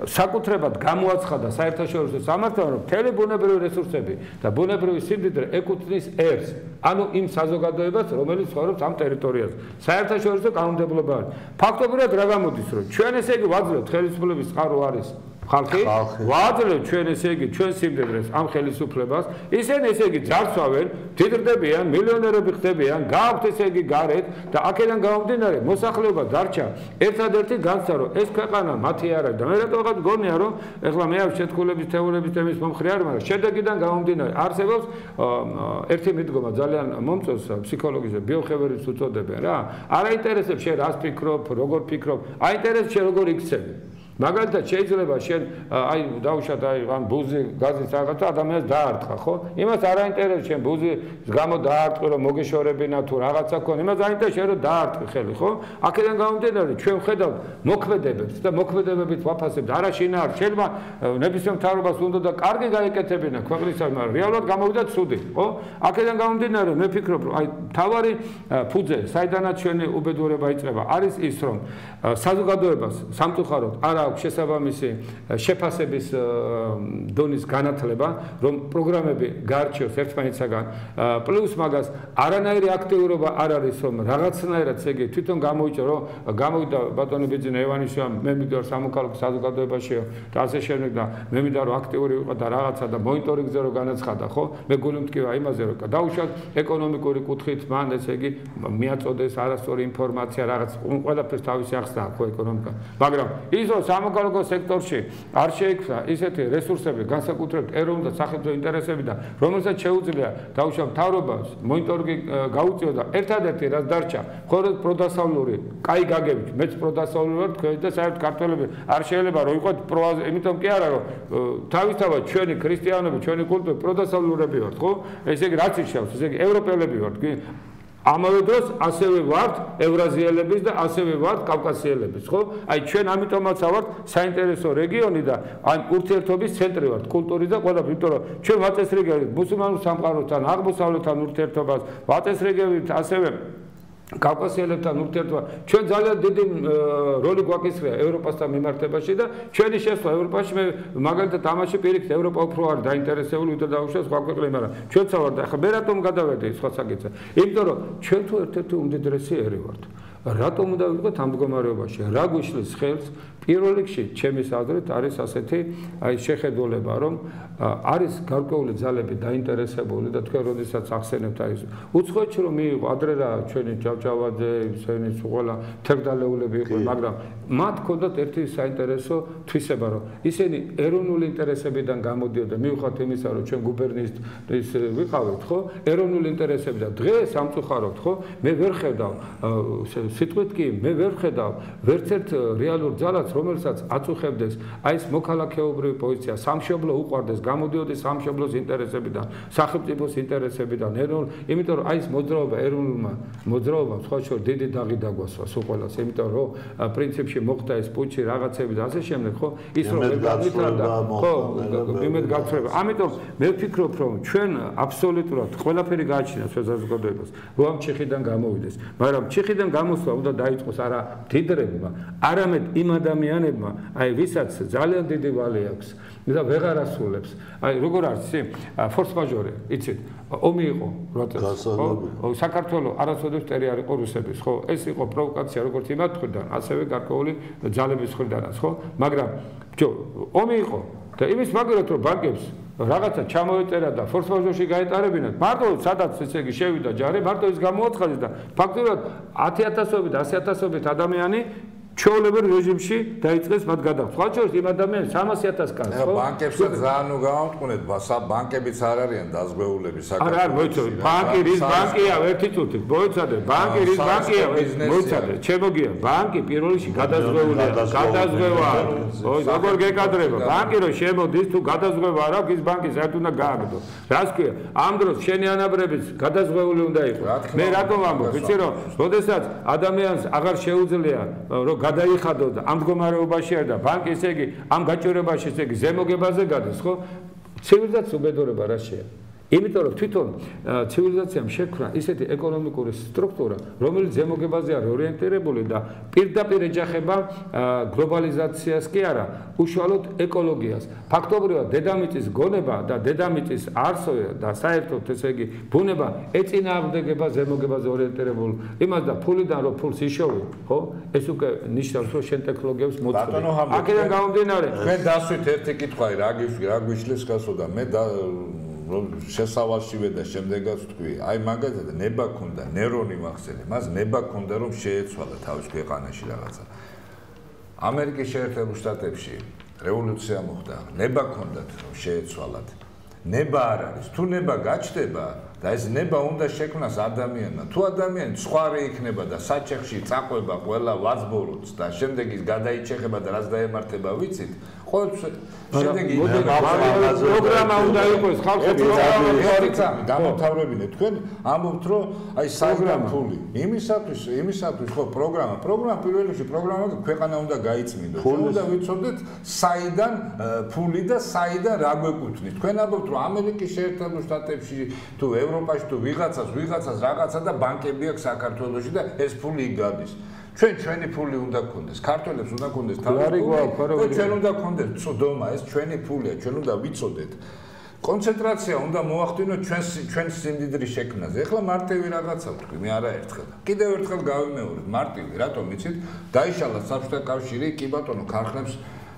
საკუთრებად გამოაცხადა საერთაშორისო სამართლმა, რომ მთელი ბუნებრივი რესურსები და ბუნებრივი სიმდიდრე ეკუთვნის ერს, ანუ იმ საზოგადოებას, რომელიც ცხოვრობს ამ ტერიტორიაზე. საერთაშორისო კანონმდებლობა არის. ფაქტობრივად რა გამოდის, რომ ჩვენ ესე იგი ვაძლევთ ხელისუფლების წყარო არის ხალხი, ვაძლევთ ჩვენ ესე იგი ჩვენ სიმდიდრეს ამ ხელისუფლებას, ისინი ესე იგი ძარცვავენ, დიდრდებიან, მილიონერები ხდებიან, გააქვთ ესე იგი გარეთ და აქედან გამომდინარე მოსახლეობა დარჩა ერთადერთი განცდა, რომ ეს ქვეყანა მათი არ არის და მე რატოღაც გონია, რომ ეხლა მე ამ შეთქმულების თეორიების თემის მომხრე არ, მაგრამ შედეგიდან გამომდინარე არსებობს ერთი მიდგომა ძალიან მომწონს ფსიქოლოგიზე, ბიოხევერიც უწოდებენ რა. არ აინტერესებს შენ რას ფიქრობ, როგორ ფიქრობ, აინტერესებს შენ როგორ იქცევი. მაგალითად შეიძლება შენ აი დავუშვათ აი ან ბუზი გაზის რაღაცა ადამიანს დაარტყა ხო? იმას არ აინტერესებს შენ ბუზის გამო დაარტყი რომ მოგეშორებინა თუ რაღაცა ქონ, იმას აინტერესებს შენ რომ დაარტყი ხელი ხო? აქედან გამომდინარე ჩვენ ვხედავთ მოქმედებებს და მოქმედებებით ვაფასებთ. არა შინაარ შეიძლება ნებისმიერ მთავრობას უნდა და კარგი გაეკეთებინა ქვეყნისა, მაგრამ რეალურად გამოვიდა ცუდი, ხო? აქედან გამომდინარე მე ვფიქრობ რომ აი თავარი ფუძე, საიდანაც ჩვენი უბედურება იწყება, არის ის რომ საზოგადოებას სამწუხაროდ არ აქვს შესაბამისი შეფასების დონის განათლება, რომ პროგრამები გაარჩიოს ერთმანეთსაგან, პლუს მაგას არანაირი აქტიურობა არ არის, რომ რაღაცნაირად იგი თვითონ გამოიჭრო, რომ გამოვიდა ბატონი ბიძინა ევანიშვილი, მე მინდა რომ სამოქალაქო საზოგადოებაშიო და ასე შემდეგ და მე მინდა რომ აქტიური იყო და რაღაცა და მონიტორინგზე რომ განაცხადა, ხო? მე გული მткиვა იმაზე რომ დაუშვათ ეკონომიკური კუთხით მან ესე იგი მიაწოდეს არასწორი ინფორმაცია, რაღაც ყველაფერს თავისი ახსნა ხო ეკონომიკა. მაგრამ ის რომ სამოქალაქო სექტორში არ შეიქმნა ისეთი რესურსები, განსაკუთრებით ეროვნულ და სახელმწიფო ინტერესებიდან, რომელსაც შეუძლია დაუშვათ მთავრობას მონიტორინგი გაუწიოს და ერთადერთი რაც დარჩა, მხოლოდ პროდასავლური, კაი გაგებით, მეც პროდასავლური ვარ თქვენ და საერთოდ ქართველები არ შეიძლება რომ იყოთ იმიტომ კი არა რომ თავისთავად ჩვენი ქრისტიანები, ჩვენი კულტურა პროდასავლურები ვართ, ხო? ესე იგი რაც იშავს, ესე იგი ევროპელები ვართ, კი? ამავე დროს ასევე ვართ ევრაზიელების და ასევე ვართ კავკასიელების, ხო? აი ჩვენ ამიტომაც ვართ საინტერესო რეგიონი და აი ურთიერთობის ცენტრი ვართ, კულტურის და ყველაფერი, იმიტომ რომ ჩვენ ვაწესრიგებთ მუსულმანურ სამყაროსთან, აღმოსავლეთთან ურთიერთობას, ვაწესრიგებთ ასევე კავკასიელებთან ურთიერთობა. ჩვენ ძალიან დიდი როლი გვაკისრია ევროპასთან მიმართებაში და ჩვენი შესვლა ევროპაში მე მაგალითად ამაში პირიქით ევროპა უფრო არ დაინტერესებული ვიდრე დაუშვათ სხვა ქვეყნები, მაგრამ ჩვენც ვართ. ახლა მე რატომ გადავედი სხვა საკითხზე? იმიტომ რომ ჩვენ თუ ერთ-ერთი უმდიდრესი ერი ვართ. რატომ უნდა ვიყოთ ამ მდგომარეობაში? რა გვიშლის ხელს? პირველ რიგში ჩემის აზრით არის ასეთი აი შეხედულება, რომ არის გარკვეული ძალები დაინტერესებული და თქვენ როდესაც ახსენებთ აი უცხოეთში რომ მიიღო ადრე რა ჩვენი ჯავჯავაძე, ისინი ყველა თერგდალეულები იყო, მაგრამ მათ ჰქონდათ ერთი საინტერესო თვისება, რომ ისინი ეროვნული ინტერესებიდან გამოდიოდნენ, მიუხედავად იმისა, რომ ჩვენ გუბერნიის ვიყავით, ხო? ეროვნული ინტერესები და დღეს სამწუხაროდ, ხო? მე ვერ ხედავ სიტყვით კი მე ვერ ხედავ ვერცერთ რეალურ ძალას, რომელსაც აწუხებდეს აი ეს მოქალაქეობრივი პოზიცია, სამშობლო უყვარდეს, გამოდიოდეს სამშობლოს ინტერესებიდან, სახელმწიფოს ინტერესებიდან, იმიტომ რომ აი ეს მოძრაობა ეროვნულმა მოძრაობამ სხვა შორის დიდი დაღი დაგვასვა სულ ყველას, იმიტომ რომ პრინციპში მოხდა ეს პუჩი რაღაცები და ასე შემდეგ, ხო? ის რომ ვერ გამიტარდა, ხო, იმედ გაცხრება. ამიტომ მე ვფიქრობ, რომ ჩვენ აბსოლუტურად ყველაფერი გააჩინოს საზოგადოებას, რომ ამ ჩიხიდან გამოვიდეს, მაგრამ ჩიხიდან გამოსვლა უნდა დაიწყოს არა მდიდრებმა, არამედ იმ ადამიანებმა, აი ვისაც ძალიან დიდი ვალი აქვს და ვეღარ ასრულებს. აი როგორ არის ფორს მაჟორი, იცით? ომი იყო როდესაც, ხო? საქართველოს არასოდეს ტერი არ იყო რუსების, ხო? ეს იყო პროვოკაცია როგორც იმათ მხრიდან, ასევე გარკვეული ძალების მხრიდანაც, ხო? მაგრამ ომი იყო და იმის მაგალითად რომ ბანკებს რაღაცა ჩამოეწერა და ფორს მაჟორში გაეტარებინათ, მარტო სადაც ესე იგი შევიდა ჯარი, მარტო ის გამოაცხადეს და ფაქტობრივად 10,000-ობით და 100,000-ობით ადამიანი ჩვეულებრივ რეჟიმში დაიწყეს მათ გადახდა. სხვა შორის იმ ადამიანს 300,000 კანს, ხო? ბანკებსაც ძალიან უგავამტყუნეთ, ბანკებიც არ არიან დაზღვეულები საქართველოს. არა, მოიცადე, ბანკი რის ბანკია, ერთი წუთი. მოიცადე, ბანკი რის ბანკია, მოიცადე. ჩემოგია, ბანკი პირველ რიგში გადაზღვეულია, გადაზღვევა. ой, როგორ გეკადრება? ბანკი რო შემოდის, თუ გადაზღვევა არ აქვს, ის ბანკი საერთოდ უნდა გააგდო. რას ქვია? ამ დროს შენი ანაბრებიც გადაზღვეული უნდა იყოს. მე რატომ ვამბობ? ვიცი რომ, როდესაც ადამიანს აღარ შეუძლია რომ გადაიხადო და ამ მდგომარეობაში არ და ბანკი ესე იგი ამ გაჭირვებაში ესე იგი ზემოგებაზე გადის, ხო? ცივილიზაციის უბედურება რა შეა? იმიტომ რომ თვითონ ცივილიზაციამ შექმნა ისეთი ეკონომიკური სტრუქტურა, რომელიც ზემოგებაზე არის ორიენტირებული და პირდაპირ ეჯახება გლობალიზაციას კი არა, უშუალოდ ეკოლოგიას. ფაქტობრივად დედამიწის გონება და დედამიწის არსობა და საერთოდ ესე იგი ბუნება ეწინააღმდეგება ზემოგებაზე ორიენტირებულ იმას და ფულიდან რომ ფულს იშოვი, ხო? ეს უკვე ნიშნავს რომ შენ ტექნოლოგიებს მოწყობ. აქედან გამომდინარე, თქვენ დასვით ერთი კითხვაა, რა გვიშლის გასო და მე რომ შესავალშივე და შემდეგაც თქვი, აი მაგალითად ნება ქონდა, ნერონი მახსენე, მას ნება ქონდა რომ შეეცვალა თავის ქვეყანაში რაღაცა. ამერიკის შეერთებულ შტატებში რევოლუცია მოხდა, ნება ქონდათ რომ შეეცვალათ. ნება არ არის, თუ ნება გაჩნდება და ეს ნება უნდა შექმნას ადამიანმა. თუ ადამიანი ცხვარი იქნება და საჩეხში წაყვება ყველა ვაზბოროც და შემდეგ ის გადაიჩეხება და რაც დაემართება ვიცით, ყოველთვის შემდეგ პროგრამა უნდა იყოს ხალხები გამომთავრებინეთ. თქვენ ამბობთ რომ აი საიდან ფული. იმისათვის ხო პროგრამა პირველ რიგში პროგრამა ქვეყანა უნდა გაიწმინდოს. უნდა ვიცოდეთ საიდან ფული და საიდან რა გვეკუთვნის. თქვენ ამბობთ რომ ამერიკის შეერთებულ შტატებში თუ ევროპაში თუ ვიღაცას რაღაცა და ბანკები აქვს საქართველოში და ეს ფული გადის. ჩვენი ფული უნდა გქონდეს, ქართველებს უნდა გქონდეს თავისი ფული და ჩვენ უნდა გქონდეს წვდომა, ეს ჩვენი ფულია, ჩვენ უნდა ვიცოდეთ. კონცენტრაცია უნდა მოახდინოთ ჩვენს სიმდიდრის შექმნაზე. ეხლა მარტივი რაღაცა ვთქვი, მე არაერთხელ. კიდევ ერთხელ გავიმეორებ, მარტივი, რატომ იცით? დაიშალა საბჭოთა კავშირი, კი ბატონო, ქარხნებს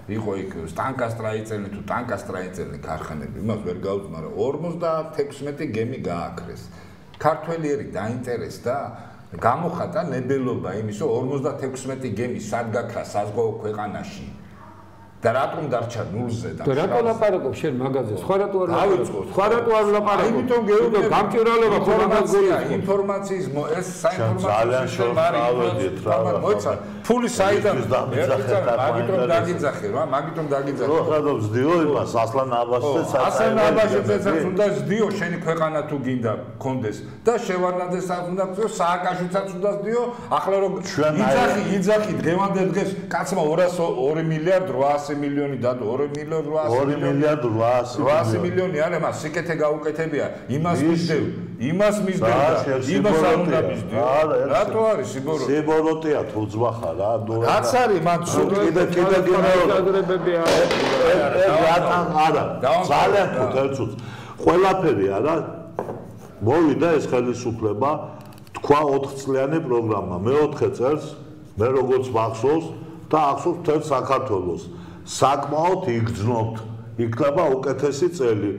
იყო იქ სტანკასტრაიცელი თუ ტანკასტრაიცელი ქარხნები, იმას ვერ გაუძმარა. 56 გემი გააქრეს. ქართველიერი დაინტერესდა გამოხატა ნებელობა იმის, რომ 56 გემი სად გაქრა საზღვაო ქვეყანაში და რატომ დარჩა ნულზე და რატო ლაპარაკობ შენ მაგაზე? სხვა რატო არ ლაპარაკობ? იმიტომ გამჭირვალება ხო მაგაზია ინფორმაციის ეს საინფორმაციო მოიცა ფული საიდან მაგიტომ დაგიძახე რა მაგიტომ დაგიძახე რო ხადო ვზდიო იმას ასლან აბაშიძე ასლან უნდა ვზდიო შენი ქვეყანა თუ გინდა გქონდეს და შევარნაძესაც უნდა ვზდიო სააკაშვილსაც უნდა ვზდიო ახლა რომ იძახი დღევანდელ დღეს კაცმა 2 მილიარდ 800 მილიონი დადო 2 მილიარდ 800 მილიონი არა მას სიკეთე გაუკეთებია იმას მისდევ იმას არ უნდა მისდევ რატო არის სიბოროტეა თუ ძვახა რა რაც არის მან კიდე გენერალები არა ძალიან ფუთელცუც ყველაფერი არა მოვიდა ეს ხელისუფლება თქვა 4 წლიანი პროგრამა მე-4 წელს მე როგორც მახსოვს და ახსოვს მთელ საქართველოს საკმაოდ იგრძნობთ იქნება უკეთესი წელი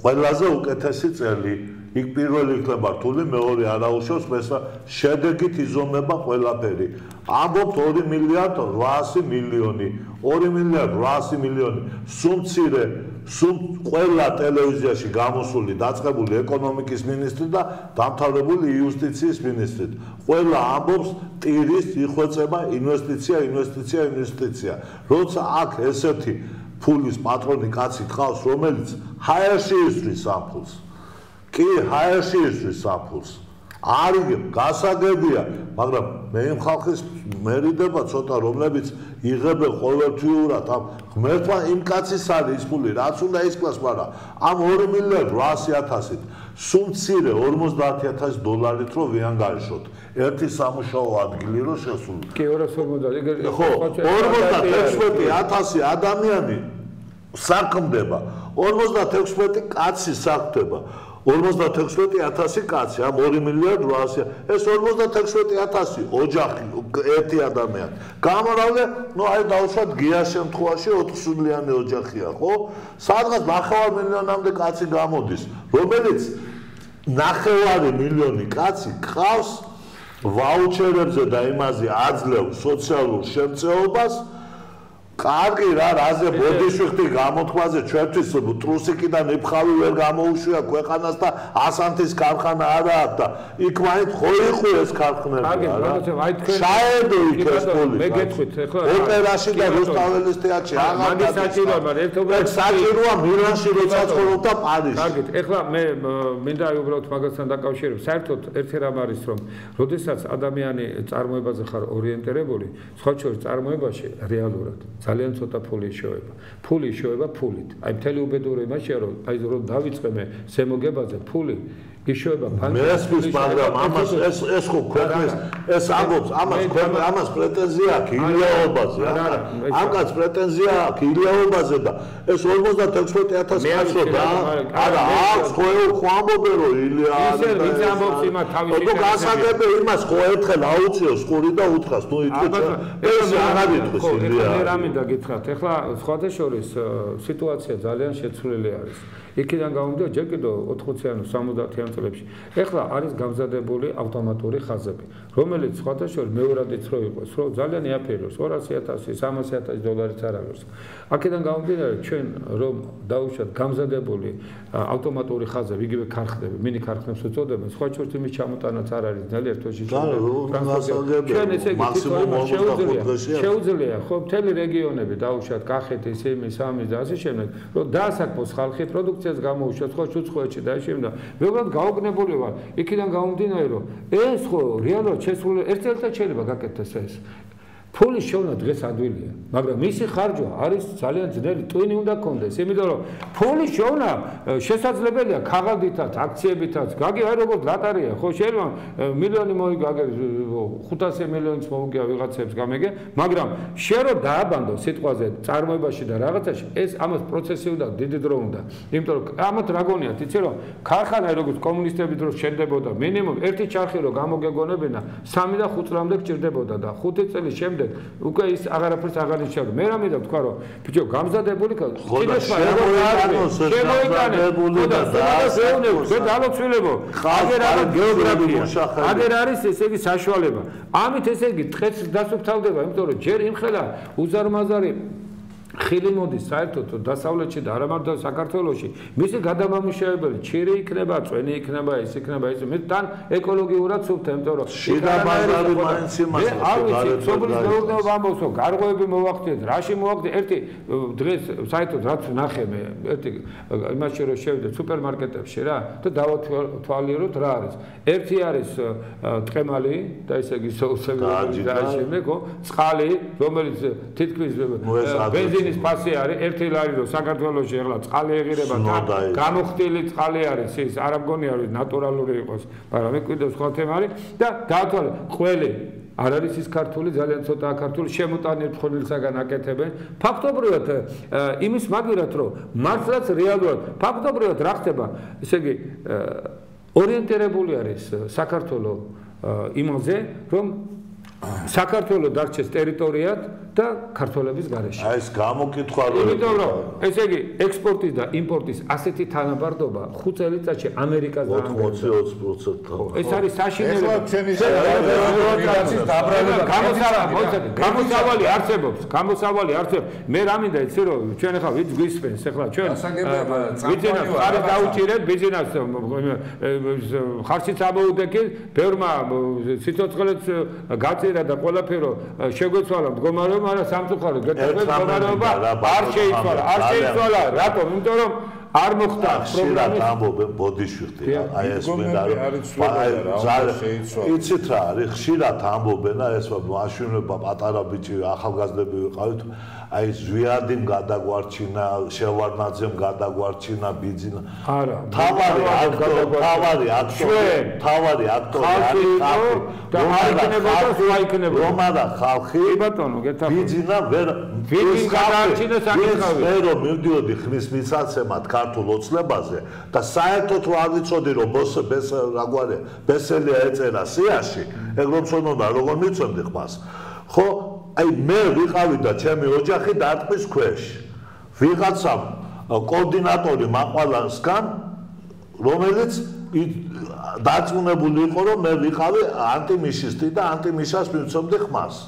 ყველაზე უკეთესი წელი იქ პირველი იქნება რთული მეორე არაუშავს მესა შედეგით იზომება ყველაფერი ამბობთ 2 მილიარდ 800 მილიონი 2 მილიარდ 800 მილიონი სუმცირე ყველა ტელევიზიაში გამოსული დაწყებული ეკონომიკის მინისტრი და დამთავრებული იუსტიციის მინისტრი ყველა ამბობს ტირის იხვეწება ინვესტიცია როცა აქ ესეთი ფულის პატრონი კაცი ყავს რომელიც ჰაერში ისვრის საფულს კი ჰაერში ისვრის საფულს არიგებ გასაგებია მაგრამ მე იმ ხალხის მერიდება ცოტა რომლებიც იღებენ ყოველთვიურად ამ ღმერთმა იმ კაცის არის ფული რაც უნდა ისკლას მაგრამ ამ 2 მილიარდ 800-ით სუმცირე 50000 დოლარით რო ვიანგარიშოთ ერთი სამუშაო ადგილი რო შესული კი 250 ხო 46000 ადამიანი საქმდება 56 კაცი საქმდება 56000 კაცი ამ 2 მილიარდ 800 ეს 56000 ოჯახი ერთი ადამიანი გამორავლე ნუ აი დავუშვათ გია შემთხვევაში 4 სულიანი ოჯახია ხო სადღაც 9 მილიონამდე კაცი გამოდის რომელიც 9 მილიონი კაცი ყავს ვაუჩერებზე და იმაზე აძლევს სოციალურ შემწეობას კარგი რა რაზე ბოდიშვიხტი გამოთქვაზე ჩვენთვის ტრუსიკიდან იფხავი ვერ გამოუშვია ქვეყანას და ასანთის ქარხანა არაა და იქ მაინც ხო იყო ეს ქარხნები რა შაედო იქ ეს პოლი მე გეტყვით ახლა ოპერაში და რუსთაველის თეატრში მაგის საჭიროა მაგრამ ერთობლივად საჭიროა მილანში როცა ცხოვრობ და პარიზში კარგით ახლა მე მინდა უბრალოდ მაგასთან დაკავშირებ საერთოდ ერთი რამ არის რომ როდესაც ადამიანი წარმოებაზე ხარ ორიენტირებული სხვა შორის წარმოებაში რეალურად ძალიან ცოტა ფული იშოვება. ფული იშოვება ფულით. აი მთელი უბედური იმაშია რომ აი რომ დავიწყებე ზემოგებაზე ფული იშოვება მესმის მაგრამ ამას ეს ხო ქვეყნის ეს ამბობს ამას პრეტენზია აქვს ილიაობაზე ამ კაც პრეტენზია აქვს ილიაობაზე და ეს 56,000 კაცო და არა აქვს ხო ამბობენ რომ ილია ისე ვინც ამბობს იმას თავისი თუ გასაგებია იმას ხო ერთხელ აუწიოს ყური და უთხრას თუ იტყვი ეს აღარ იტყვის ილია მე რამე დაგითხრათ ეხლა სხვათა შორის სიტუაცია ძალიან შეცვლილი არის იქიდან გამომდინარე ჯერ კიდევ 80-იან 70-იან წლებში ეხლა არის გამზადებული ავტომატური ხაზები რომელიც სხვათა შორის მეორადიც რო იყოს რომ ძალიან იაფეროს 200,000 300,000 დოლარიც არ არის აქედან გამომდინარე ჩვენ რომ დაუშვათ გამზადებული ავტომატური ხაზები იგივე ქარხნები მინი ქარხნებს უწოდებენ სხვა შორის იმის ჩამოტანაც არ არის ძალიან ერთოში ჩვენ ესე შეუძლია ხო მთელი რეგიონები დაუშვათ კახეთის იმის ამის და ასე შემდეგ რომ დაასაკმოს ხალხი პროდუქციას გამოუშვათ ხო უცხოეთში და შემდეგ მეუბნად გაოგნებული ვარ იქიდან გამომდინარე რომ ეს ხო რეალურად შესული ერთ წელიწად შეიძლება გაკეთდეს ეს ფულის შოვნა დღეს ადვილია მაგრამ მისი ხარჯვა არის ძალიან ძნელი ტვინი უნდა კონდეს იმიტომ რომ ფულის შოვნა შესაძლებელია ქაღალდითაც აქციებითაც გაგი აი როგორც ლატარია ხო შეიძლება მილიონი მოიგაგე 500 მილიონიც მოუგია ვიღაცებს გამეგე მაგრამ შენ რო დააბანდო სიტყვაზე წარმოებაში და რაღაცაში ეს ამას პროცესი უნდა დიდი დრო უნდა იმიტომ რომ ამათ რა გონიათ იცი რომ ქარხანა როგორც კომუნისტების დროს შენდებოდა მინიმუმ ერთი ჩარხი რო გამოგეგონებინა 3 და 5 წლამდე გჭირდებოდა და 5 წელი შემდეგ უკვე ის აღარაფერს აღარ იშავდა. მე რამე და თქვა რომ ბიჭო გამზადებული აგერ არის ესე იგი საშუალება. ამით ესე იგი ტყეც დასუფთავდება, იმიტომ რომ ჯერ იმხელა უზარმაზარი ხილი მოდის საერთოდ დასავლეთში და არა მარტო საქართველოში მისი გადამამუშავებელი ჩირი იქნება, წვენი იქნება, ის იქნება, ის მე თან ეკოლოგიურად სუფთა, იმიტომ რომ შიდა ბაზარი მაინც იმას არის სოფლის მეურნეობა ამბობს რომ გარღვევები მოვახდეთ, რაში მოვახდეთ, ერთი დღეს საერთოდ რაც ნახე მე, ერთი იმაში რომ შევიდე სუპერმარკეტებში რა და დავათვალიეროთ რა არის. ერთი არის ტყემალი და ესე იგი სოუსები და შემდეგ წყალი, რომელიც თითქმის ბენზინის ფასი არის 1 ლარი რომ საქართველოში ახლა წყალი ეღირება და გამოხდილი წყალი არის ის არ ამგონია რომ ნატურალური იყოს მაგრამ მე კიდევ სხვა თემა არის და დაათვალე ყველი არ არის ის ქართული ძალიან ცოტაა ქართული შემოტანილ ფხონილსაგან აკეთებენ ფაქტობრივად იმის მაგერად რომ მართლაც რეალურად ფაქტობრივად რა ხდება ესე იგი ორიენტირებული არის საქართველო იმაზე რომ საქართველო დარჩეს ტერიტორიად და ქართველების გარეშე. აი ეს გამოკითხვა რომ იმიტომ რომ ესე იგი ექსპორტის და იმპორტის ասეთი თანაბარდობა 5 წელიწადში ამერიკას დაანგრევს 80%. ეს არის საშინელი. ეხლა ჩვენი რეგულაციის დაბრალება გამოსავალი არსებობს. გამოსავალი არსებობს. მე რა მინდა იცი რომ ჩვენ ახლა ვიც გვისმენს ახლა ჩვენ ბიზნეს ხარჯ დაუჭირეთ ბიზნეს ხარჯიც ამოუდექით ბევრმა სიცოცხლეც გაწირა და ყველაფერო შეგვეცვალა მდგომარეობა არა სამწუხაროდ მდგომარეობა არ შეიცვალა რატომ იმიტომ რომ არ მოხდა პროგრამის ამბობენ ბოდიშვილი აი ეს მინდა იცით რა არის ხშირად ამბობენ ეს მაშინობა პატარა ბიჭი ახალგაზრდები ვიყავით აი ზვიადიმ გადაგვარჩინა შევარნაძემ გადაგვარჩინა ბიძინა არა თავარი აქტორი და აიქნებოდა ზვაიქნებოდა რომადა ხალხი ბატონო გეთახო ბიძინა ვერ ვინ გადაარჩინა საკითხავი მე რომ მივდიოდი ხმის მიცაცემად ქართულ ოცნებაზე და საერთოდ რა ვიცოდი რომ რაგვარი ბესელია ეწერა სიაში ეგ რომ ცოდნა როგორ მიცემდი ხმას ხო აი მე ვიყავი და ჩემი ოჯახი დარტყმის ქვეშ ვიღაცა კოორდინატორი მაყვალასგან რომელიც დაწუნებული იყო რომ მე ვიყავი ანტიმიშისტი და ანტიმიშას მივცემდი ხმას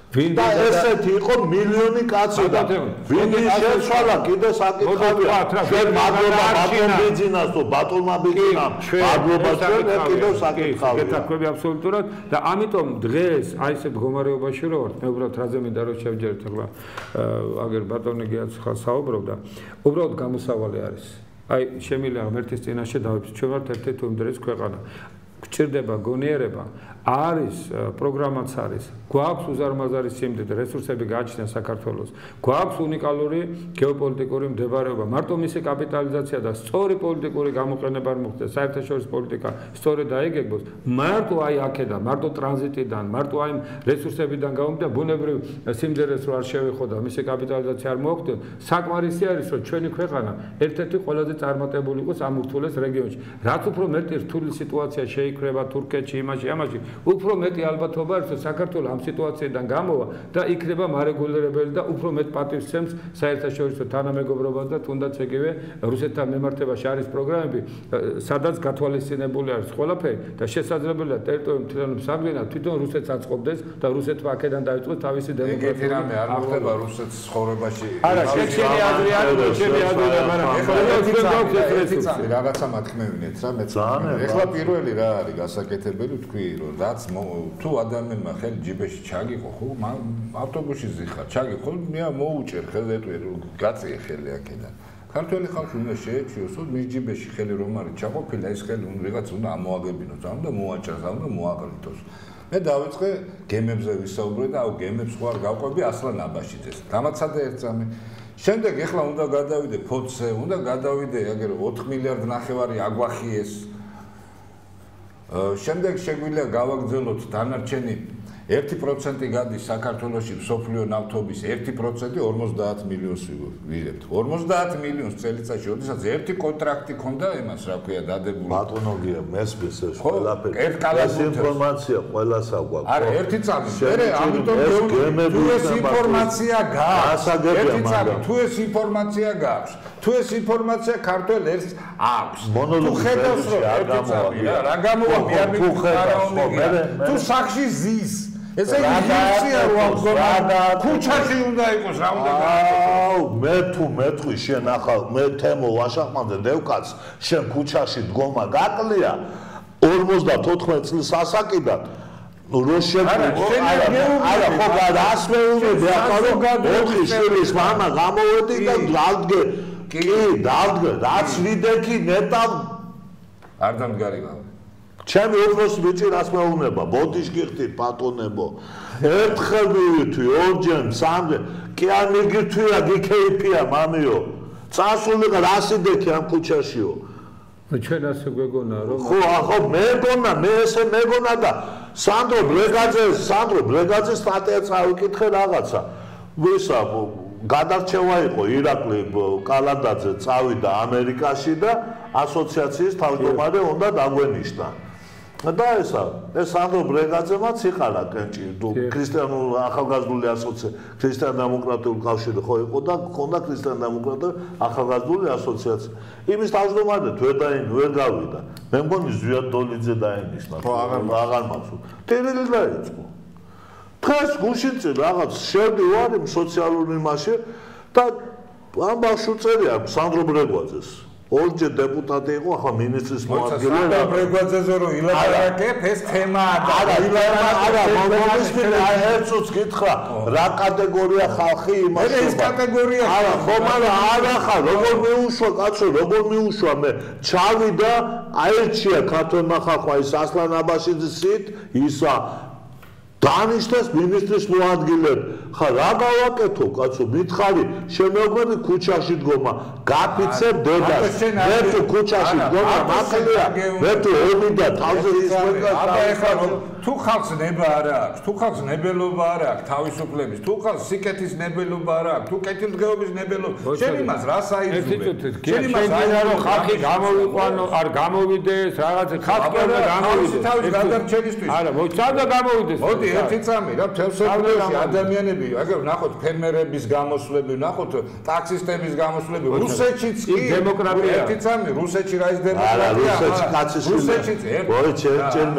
და ესეთი იყო მილიონი კაცი და ვინ შეცვალა კიდე საკითხავია ჩვენ მადლობა ბატონ ბიძინას თუ ბატონმა ბიძინამ მადლობა ჩვენ კიდე საკითხავია გეთაქვები აბსოლუტურად და ამიტომ დღეს აი ეს მდგომარეობაში რო ვართ მე უბრალოდ რაზე მინდა რომ შევჯერეთ ახლა აგერ ბატონი გიაც ხა საუბრობდა უბრალოდ გამოსავალი არის აი შემიძლია ღმერთის წინაშე დავიფიქროთ ჩვენ ვართ ერთ-ერთი უმდრეს ქვეყანა გჭირდება გონიერება არის პროგრამაც არის გვაქვს უზარმაზარი სიმდიდრე რესურსები გააჩნია საქართველოს გვაქვს უნიკალური გეოპოლიტიკური მდებარეობა მარტო მისი კაპიტალიზაცია და სწორი პოლიტიკური გამოყენება არ მოხდეს საერთაშორისო პოლიტიკა სწორედ აიგეგმოს მარტო აი აქედან მარტო ტრანზიტიდან მარტო აი რესურსებიდან გამომდინარე ბუნებრივ სიმდიდრეს რო არ შევეხო და მისი კაპიტალიზაცია არ მოხდეს საკმარისი არის რომ ჩვენი ქვეყანა ერთ-ერთი ყველაზე წარმატებული იყოს ამ ურთულეს რეგიონში რაც უფრო მეტი რთული სიტუაცია შეიკრება თურქეთში ამაში უფრო მეტი ალბათობა არის რომ საქართველოს ამ სიტუაციიდან გამოვა და იქნება მარეგულირებელი და უფრო მეტ პატივს სცემს საერთაშორისო თანამეგობრობას და თუნდაც ეგივე რუსეთთან მიმართებაში არის პროგრამები სადაც გათვალისწინებული არის ყველაფერი და შესაძლებელია ტერიტორიულ მთლიანობის აღდგენა თვითონ რუსეთს აწყობდეს და რუსეთმა აქედან დაიწყოს თავისი დემოკრატიული რამე არ მოხდება რუსეთის ცხოვრებაში არა შენი აზრი არის შენი აზრი მაგრამ რაღაცა მათქმევინეთ რა მეც ეხლა პირველი რა არის გასაკეთებელი თქვი რომ რაც თუ ადამიანმა ხელი ჯიბეში ჩაგიყო ხო ავტობუსში ზიხარ ჩაგიყო მე მოუჭერ ხელზე გაწიე ხელი აქედან ქართველი ხალხი უნდა შეეჩიოსო მის ჯიბეში ხელი რომ არის ჩაყოფილი ეს ხელი ვიღაც უნდა ამოაგებინოს ამ და მოაჭრას ამ და მოაყრიტოს მე დავიწყე გემებზე ვისაუბრე და აუ გემებს ხო არ გავყვები ასლან აბაშიძეს დამაცადე ერთ წამი შემდეგ ეხლა უნდა გადავიდე ფოთზე უნდა გადავიდე აგერ 4 მილიარდ ნახევარი აგვახიეს შემდეგ შეგვიძლია გავაგრძელოთ დანარჩენი 1% გადის საქართველოში მსოფლიო ნავთობის 1% 50 მილიონს ვიღებთ 50 მილიონს წელიწადში ოდესაც ერთი კონტრაქტი ქონდა იმას რა ქვია დადებული ბატონოგია მესმის ეს ყველაფერი ეს ინფორმაცია ყველას აქვს არა ერთი წამი მე ამიტომ თუ ეს ინფორმაცია გაქვს ერთი წამი თუ ეს ინფორმაცია გაქვს თუ ეს ინფორმაცია ქართველ ერთს აქვს თუ ხედავს რომ ერთი წამი რა გამოვა მე არ მითხარ თუ სახში ზის ესე იგი რო ამგონა ქუჩაში უნდა იყოს რა უნდა გააკეთო მე თუ შენ ახალ მე თემო ვაშახმანზე დევკაც შენ ქუჩაში დგომა გაკლია 54 წლის ასაკიდან რო შეგვიძლია არა ხო რას მეუბნები ახლა რომ 4 შვილის მამა გამოვედი და დავდგე კი დავდგე რაც ვიდექი ნეტავ არ დამდგარიყავ ჩემი უფროსი ბიჭი რას მეუბნება ბოდიშ გიხდით ბატონებო ერთხელ მივითვი ორჯერ სამჯერ კი არ მიგირთვია გიქეიფია მამიო წასულიყო რასი დექი ამ ქუჩაშიო ჩვენ ასე გვეგონა რომ ხო ახო მეგონა მე ესე მეგონა და სანდრო ბრეგაძეს სტატია წავიკითხე რაღაცა ვისა გადარჩევა იყო ირაკლი კალანდაძე წავიდა ამერიკაში და ასოციაციის თავმჯდომარე უნდა დაგვენიშნა და ეს სანდრო ბრეგაძემაც იყარა კენჭი ქრისტიანულ ახალგაზრდული ასოციაცია ქრისტიან-დემოკრატიული კავშირი ხო იყო და ჰქონდა ქრისტიან-დემოკრატიული ახალგაზრდული ასოციაცია იმის თავმჯდომარედ ვერ გავიდა მე მგონი ზვიად დოლიძე დაინიშნა ხო აღარ მახსოვს ტერილი დაიწყო დღეს გუშინწი რაღაც შევდი ვარ იმ სოციალურ იმაში და ამ ბავშვს წერია სანდრო ბრეგვაძეს ორჯერ დეპუტატი იყო ახლა მინისტრის მოადგილე სანდრო ბრეგვაძეზე რო ილაპარაკებ ეს თემაა არა მომისმინე ერთს გითხრა რა კატეგორია ხალხი იმაში ეს კატეგორია არა ხო მაგრამ არა ხარ როგორ მეუშვა კაცო როგორ მეუშვა მე ჩავიდა აერჩია ქართველმა ხალხმა ის ასლან აბაშიძის სიტ ისა დანიშნეს მინისტრის მოადგილედ ხა რა გავაკეთო კაცო მითხარი შემეუბნები ქუჩაში დგომა გაფიცებ დედას მე თუ ქუჩაში დგომა მაკლია მე თუ ომიდა თავზე ის აბა ეხლა თუ ხალხს ნება არ აქვს თუ ხალხს ნებელობა არ აქვს თავისუფლების თუ ხალხს სიკეთის ნებელობა არ აქვს თუ კეთილდღეობის ნებელობა შენ იმას რას აიძულე შენ იმას რომ ხალხი გამოვიყვანო არ გამოვიდეს რაღაც ხალხი არ გამოვიდეს თავის გადარჩენისთვის არა მოიწავდა გამოვიდეს მოდი ერთი წამი რა თევსებულში ადამიანები აგერ ნახოთ ფერმერების გამოსვლები ნახოთ ტაქსისტების გამოსვლები რუსეთშიც კი დემოკრატია ერთი წამი რუსეთში რა ის დემოკრატია რუსეთშიც ორი ჩემ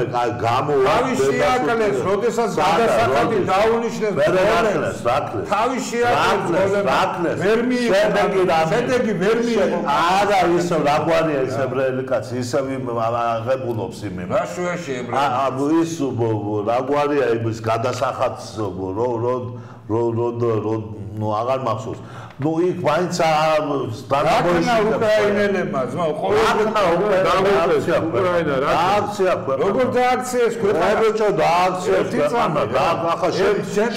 გამოვა შეაკლეს, როდესაც გადასახადი დაუნიშნეს ბოლოს. თავი შეაკლეს, ვერ მიიღო. შედეგი ვერ მიიღო. არა, ისე რაგვარია ის ებრაელი კაცი, ისე აღებულობს იმ. რა შუაში ებრაელი? ის რაგვარია ის გადასახადს რო ნუ აღარ მახსოვს. ნუ იქ მაინც დანაბოიში უკრაინელებმა ძმა უკრაინა რა აქცია ქვეყანა. როგორ დააქციეს ქვეყანა? ბიჭო დააქციეს ქვეყანა. ახლა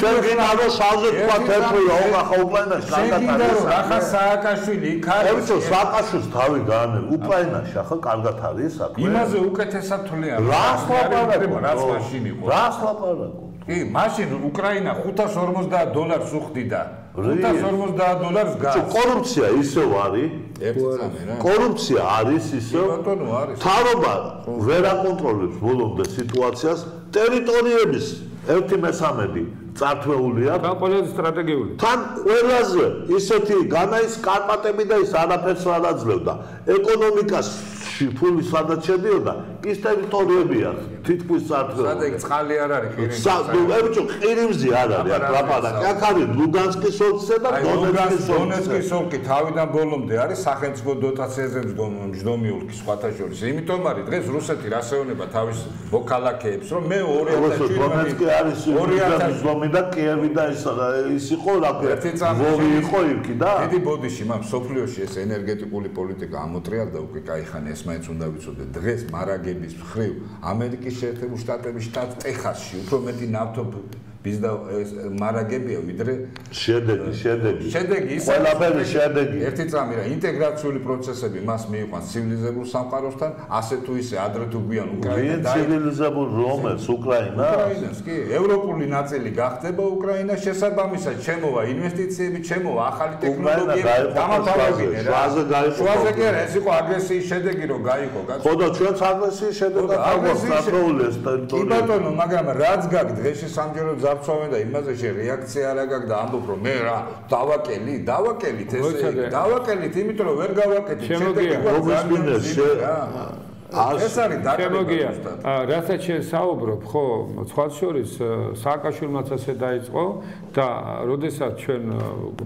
შენ გინდა რომ სალზე თქვა თეთრი ახლა უკრაინაში კარგად არის. ახლა სააკაშვილი იქ არის. ბიჭო სააკაშვილს თავი გაანე უკრაინაში ახლა კარგად არის საქმე. იმაზე უკეთესად თვლიან. რას ლაპარაკობ? რაც მაშინ იყო. რას ლაპარაკობ? კი, მაშინ უკრაინა $550 უხდიდა. $550 გას. კორუფცია ისევ არის. ერთი წამი რა. კორუფცია არის ისევ. ბატონო არის. თავობა ვერ აკონტროლებს ბოლომდე სიტუაციას, ტერიტორიების 1/3 წართვეულია. თან ყველაზე სტრატეგიული. თან ყველაზე ისეთი განაის კარპატები და ის არაფერს არ აძლევდა. ეკონომიკაში ფული სადაც შედიოდა, ის ტერიტორიებია თითქმის წართვეულია. სადა იქ წყალი არ არის ყირიმზე. ბიჭო, ყირიმზე არ არის აქ ლაპარაკი. აქ არის ლუგანსკის ოლქზე და დონეცკის ოლქი თავიდან ბოლომდე არის სახელმწიფო დოტაციაზე მжდომი ოლქი სხვათა შორის. იმიტომ არის დღეს რუსეთი რასეონება თავის მოქალაქეებს, რომ მე 2007 დონეცკი არის მжდომი და კიევი და ის იყო რა ვოვი იყო იქი და დიდი ბოდიში მამ სოფლიოში ეს ენერგეტიკული პოლიტიკა ამოტრიალდა უკვე кайხანი ეს მაინც უნდა ვიცოდე დღეს მარაგების მხრივ ამერიკის შეერთებული შტატების შტატ ტეხასში უფრო მეტი ნავთობ ბიზნესა მარაგებია ვიდრე შედეგი ის ყველაფერი შედეგი ერთი წამი რა ინტეგრაციული პროცესები მას მიიყვანს ცივილიზებულ სამყაროსთან ასე თუ ისე ადრე თუ გვიან უკრაინა და ცივილიზებულ რომელს უკრაინას კი ევროპული ნაწილი გახდება უკრაინა შესაბამისად შემოვა ინვესტიციები შემოვა ახალი ტექნოლოგიები დამთავრებინე რა შვაზე კი არა ეს იყო აგრესიის შედეგი რომ გაიყო ხო და ჩვენც აგრესიის შედეგად აღმოსავლეთ ეს ტერიტორია კი ბატონო მაგრამ რაც გაქვს დღეში სამჯეროდ ზარცვავენ და იმაზე რეაქცია არა გაქვს და ამბობ რომ მე რა დავაკელით ესე დავაკელით იმიტომ რომ ვერ გავაკეთეთ შედეგი ეს არის დაკლებია რასაც საუბრობ ხო სხვა შორის სააკაშვილმაც ასე დაიწყო და როდესაც ჩვენ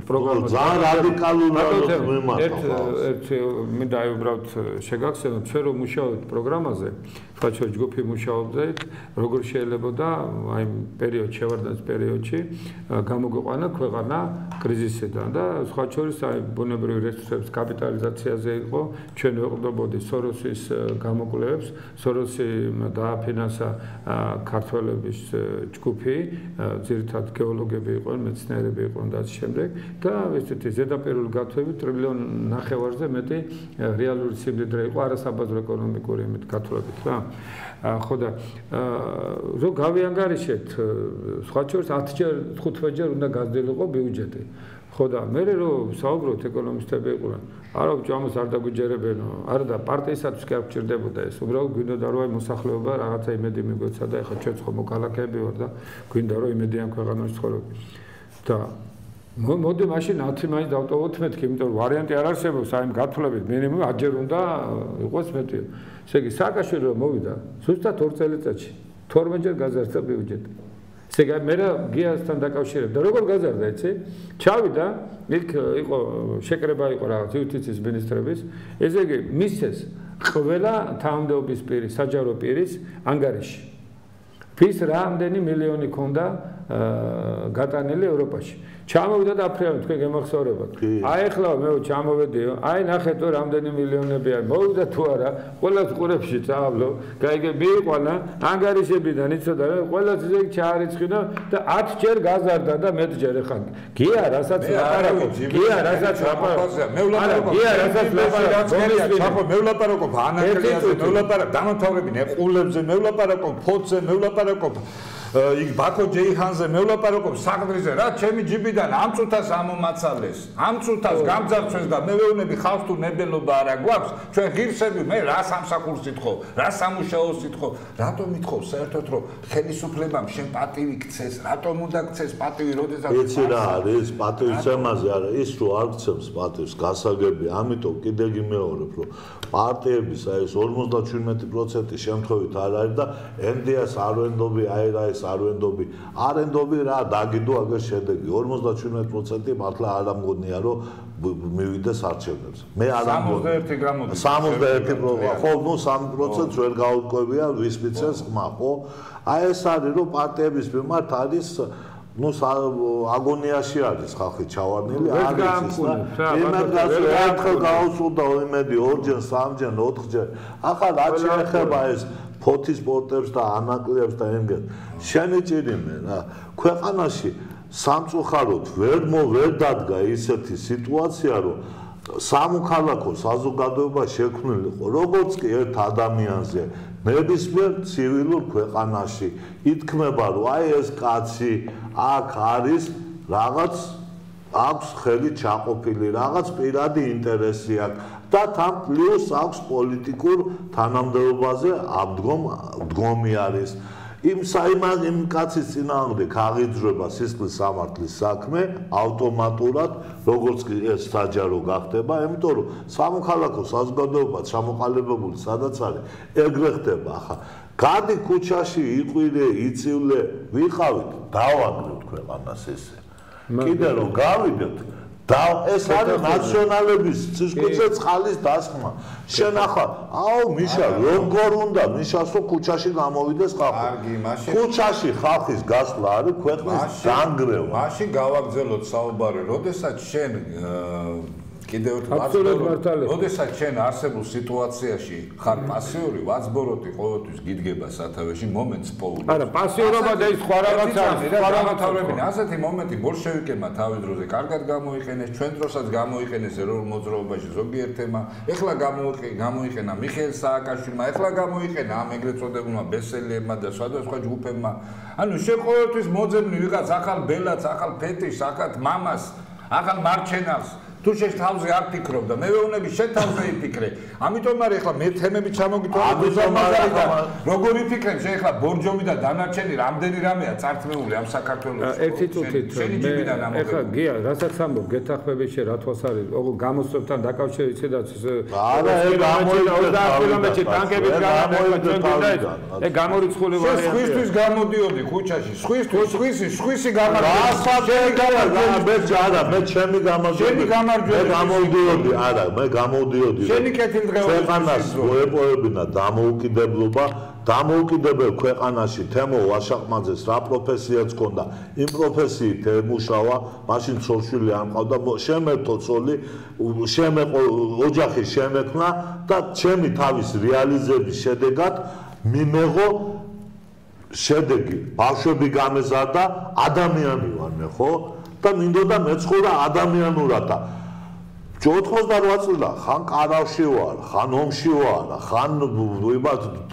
პროგრამა ძალიან რადიკალურად მიმართა ერთ მე დაიბრალთ შეგახსენოთ ჩვენ რომ მუშაობთ პროგრამაზე სხვა შორის ჯგუფი მუშაობდით როგორ შეიძლება აი პერიოდში შევარდნის პერიოდში გამოგვიყვანა ქვეყანა კრიზისიდან და სხვა შორის აი ბუნებრივი რესურსების კაპიტალიზაციაზე იყო ჩვენ ვეყრდნობოდი სოროსის მოკვლევებს სოროსი დააფინანსა ქართველების ჯგუფი ძირითადად გეოლოგები იყვნენ მეცნიერები იყვნენ და ამ შემდეგ და ესეთი ზედაპირული გათვლებით ტრილიონ ნახევარზე მეტი რეალური სიმდიდრე იყო არასაბაზრო ეკონომიკური იმით გათვლებით რა ხო და რო გავიანგარიშეთ სხვა შორის 10-ჯერ 15-ჯერ უნდა გაზრდილიყო ბიუჯეტი ხო და მე რომ საუბრობთ ეკონომისტები იყვნენ არა ბჭო ამას არ დაგვიჯერებენო არა და პარტიისათვის კი არ გჭირდებოდა ეს უბრალოდ გვინდოდა რომ აი მოსახლეობა რაღაცა იმედი მიგვეცა და ეხლა ჩვენც ხო მოქალაქეები ვარ და გვინდა რომ იმედიან ქვეყანაში ცხოვრობ და მოდი მაშინ 10 მაინც დავტოვოთ მეთქი იმიტომ რომ ვარიანტი არ არსებობს აი გათვლებით მინიმუმ 10-ჯერ უნდა იყოს მეტი ესე იგი სააკაშვილი რომ მოვიდა ზუსტად 2 წელიწადში 12-ჯერ გაზარდა ბიუჯეტი სეგა მე გიასთან დაკავშირებდა როგორ გაზარდა იცი ჩავიდა იქ იყო შეკრება იყო რაღაც იუთიცის მინისტრების ესე იგი მისცეს ყველა თანამდებობის პირის საჯარო პირის ანგარიში ვის რამდენი მილიონი ქონდა გატანილი ევროპაში ჩამოვიდა და აფრიალო თქვენ გემახსოვრებათ აი ახლა მე ჩამოვედიო აი ნახეთო რამდენი მილიონები არის მოვიდა თუ არა ყველას ყურებში წავლო გაიგე მიიყვანა ანგარიშებიდან იცოდა რა ყველას ისე ჩაარიცხინა და 10 ჯერ გაზარდა და მეტჯერ ხან გია რასაც ლაპარაკობ გია რასაც ლაპარაკობ მე ვლაპარაკობ ანაკლიაზე მე ვლაპარაკობ დამთავრებინ ეყულებზე მე ვლაპარაკობ ფოთზე მე ვლაპარაკობ იქ ბაქო ჯეიჰანზე მე ვლაპარაკობ საყდრიზე რა ჩემი ჯიბიდან ამ წუთას ამომაცალეს ამ წუთას გამძარცვეს და მე ვეუბნები ხალხს თუ ნებელობა არა გვაქვს ჩვენ ღირსები მე რა სამსახურს ითხოვ რა სამუშაოს ითხოვ რატომ ითხოვ საერთოდ რომ ხელისუფლებამ შენ პატივი გცეს რატომ უნდა გცეს პატივი როდესაც ეცი რა არის პატივისცემაზე არა ის რო არ გცემს პატივს გასაგებია ამიტომ კიდევ იმეორებ რომ პარტიების აი ეს 57% შემთხვევით არ არის და NDS არ ვენდობი აი რა ეს არ ვენდობი რა დაგიდო აგერ შედეგი 57% მართლა არ ამგონია რომ მივიდეს არჩევნებს მე არ ამგონია 61 გრამოდი 61 ხო ნუ 3% ვერ გაუტყვევია ვის მიცეს ხმა ხო აი ეს არის რომ პარტიების მიმართ არის ну აგონიაში არის ხალხი ჩავარდნილი არ იცის და იმედას ერთხელ გაუსულდა იმედი ორჯერ სამჯერ ოთხჯერ ახლა რაც შეეხება ეს ფოთის სპორტებს და ანაკლებს და იმგენ შენი ჭირიმე რა ქვეყანაში სამწუხაროდ ვერ დადგა ისეთი სიტუაცია რომ სამოქალაქო საზოგადოება შექმნილიყო როგორც კი ერთ ადამიანზე ნებისმიერ ცივილურ ქვეყანაში ითქმება რომ აი ეს კაცი აქ არის რაღაც აქვს ხელი ჩაყოფილი რაღაც პირადი ინტერესი აქვს და თან პლუს აქვს პოლიტიკურ თანამდებობაზე დგომი არის იმ კაცის წინააღმდეგ აღიძრება სისხლის სამართლის საქმე ავტომატურად როგორც კი ეს საჯარო გახდება იმიტომ რომ სამოქალაქო საზოგადოება ჩამოყალიბებული სადაც არის ეგრე ხდება ახლა გადი ქუჩაში იყვირე იწივლე ვიყავით დავაგრევთ ქვეყანას ესე კიდე რომ გავიდეთ და ეს არის ნაციონალების სისკუცე წყალის დასხმა შენ ახლა აუ მიშა როგორ უნდა მიშასო ქუჩაში გამოვიდეს ხალხი ქუჩაში ხალხის გასვლა არის ქვეყნის დანგრევა მაშინ გავაგზავნოთ საუბარი როდესაც შენ კიდევ როდესაც შენ არსებულ სიტუაციაში ხარ პასიური ვაცბოროტი ყოველთვის გიდგება სათავეში მომენტს პოულობს არა პასიურობა და ის სხვა რაღაც არის სხვა რაღაცები ასეთი მომენტი ბოლშევიკებმა თავის დროზე კარგად გამოიყენეს ჩვენ დროსაც გამოიყენეს ეროვნულ მოძრაობაში ზოგიერთმა ეხლა გამოიყენა მიხეილ სააკაშვილმა ეხლა გამოიყენა ამ ეგრეთ წოდებულმა ბესელიებმა და სხვადასხვა ჯგუფებმა ანუ შენ ყოველთვის მოძებნი ვიღაც ახალ ბელაც ახალ ფეტიშს ახალ მამას ახალ მარჩენალს თუ შენ თავზე არ ფიქრობ და მე ვეუბნები შენ თავზე იფიქრე. ამიტომ არის ახლა მე თემები ჩამოგიტოვე როგორი ფიქრებ შენ ახლა ბორჯომი და დანარჩენი რამდენი რამეა წართმეული ამ საქართველოს ერთი წუთით შენი ჯიბიდან ამოღებული. ახლა გია რასაც ამბობ გეთახმები შე რა თვალს არის გამოსწორებთან დაკავშირებით სადაც არა ეგ გამოვიდა 20 კილომეტრი ტანკებით გამოვიდა ეგ გამორიცხული ვარიანტია. სხვისთვის გამოდიოდი ქუჩაში სხვისი მე ჩემი გამოდიოდი მე გამოვდიოდი არა მე გამოვდიოდი შენი კეთილდღეობის ქვეყანას მოეპოვებინა დამოუკიდებელ ქვეყანაში თემო ვაშაყმაძეს რა პროფესიაც ჰქონდა იმ პროფესიით ემუშავა მაშინ ცოლშვილი არ მყავდა შემერთო ცოლი შემეყო ოჯახი შემექმნა და ჩემი თავის რეალიზების შედეგად მიმეღო შედეგი ბავშვები გამეზარდა ადამიანი ვარ მე ხო და მინდოდა მეცხოვრა ადამიანურად და 88 წლიდან ხან კარავში ვარ, ხან ომში ვარ, ხან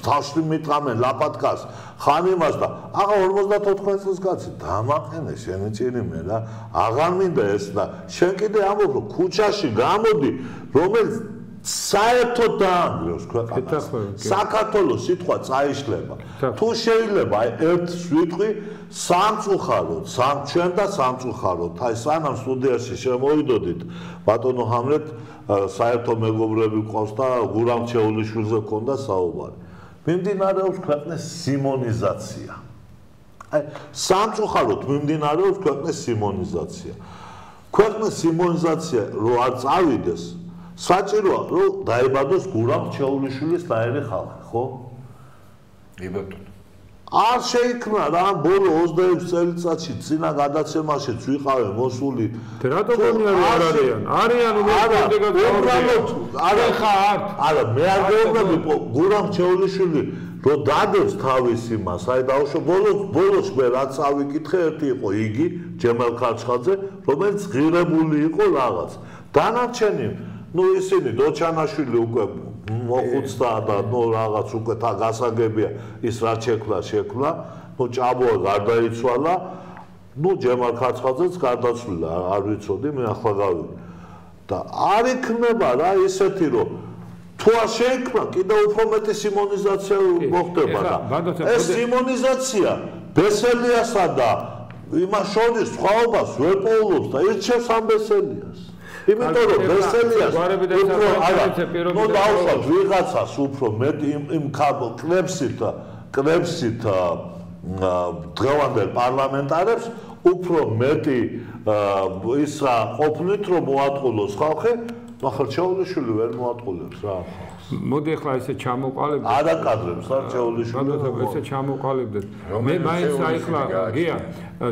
თავში მიტყამენ ლაპატკას, ხან იმას და აღა 54 წელს კაცი დამაყენე შენი ჭირიმე რა აღარ მინდა ეს და შენ კიდე ამბობ რომ ქუჩაში გამოდი რომელიც საერთოდ დაანგრევს ქვეყანას საქართველოს სიტყვა წაიშლება თუ შეიძლება ერთ სვიტყვი სამწუხაროდ ჩვენ და სამწუხაროდ აი სანამ სტუდიაში შემოვიდოდით ბატონო ჰამლეთ საერთო მეგობრები ყავს და გურამ ჩეულიშვილზე ჰქონდა საუბარი მიმდინარეობს ქვეყნის სიმონიზაცია აი სამწუხაროდ მიმდინარეობს ქვეყნის სიმონიზაცია ქვეყნის სიმონიზაცია რო არ წავიდეს საჭიროა რომ დაიბადოს გურამ ჩეულიშვილის ნაირი ხალხი ხო? იბატონო არ შეიქმნა რა ბოლო 26 წელიწადში წინა გადაცემაშიც ვიყავე მოსული რატო გონიარი არ არიან არა მე არ გეუბნები გურამ ჩეულიშვილი რომ დადებს თავის იმას აი დაუშვა ბოლოს მე რაც ავიკითხე ერთი იყო იგი ჯემალ ქარჩხაძე რომელიც ღირებული იყო რაღაც დანარჩენი ну ისინი დოჩანაშვილი უკვე მოხუცდა და ნუ რაღაც უკვე თა გასაგებია ის რა შექმნა ну ჭაბოა გარდაიცვალა ну ჯემალ ქარჩხაძეც გარდაცვლილა არ ვიცოდი მე ახლა გავიგე და არ იქნება რა ისეთი რომ თუ არ შეიქმნა კიდევ უფრო მეტი სიმონიზაცია მოხდება და ეს სიმონიზაცია ბესელიასა და იმას შორის სხვაობას ვერ პოულობს და ირჩევს ამ ბესელიას იმიტომ რომ ბესელიას უფრო არა ნუ დავუშვათ ვიღაცას უფრო მეტი იმ კლებსით დღევანდელ პარლამენტარებს უფრო მეტი ისა ყოფნით რომ მოატყულოს ხალხი ახლა ჩეულიშვილი ვერ მოატყულებს რა ხალხს მოდი ახლა ესე ჩამოყალიბდეთ. ადაკადრებს არჩეული ბატონო, ესე ჩამოყალიბდეთ. მე მაინც აიხლა გია,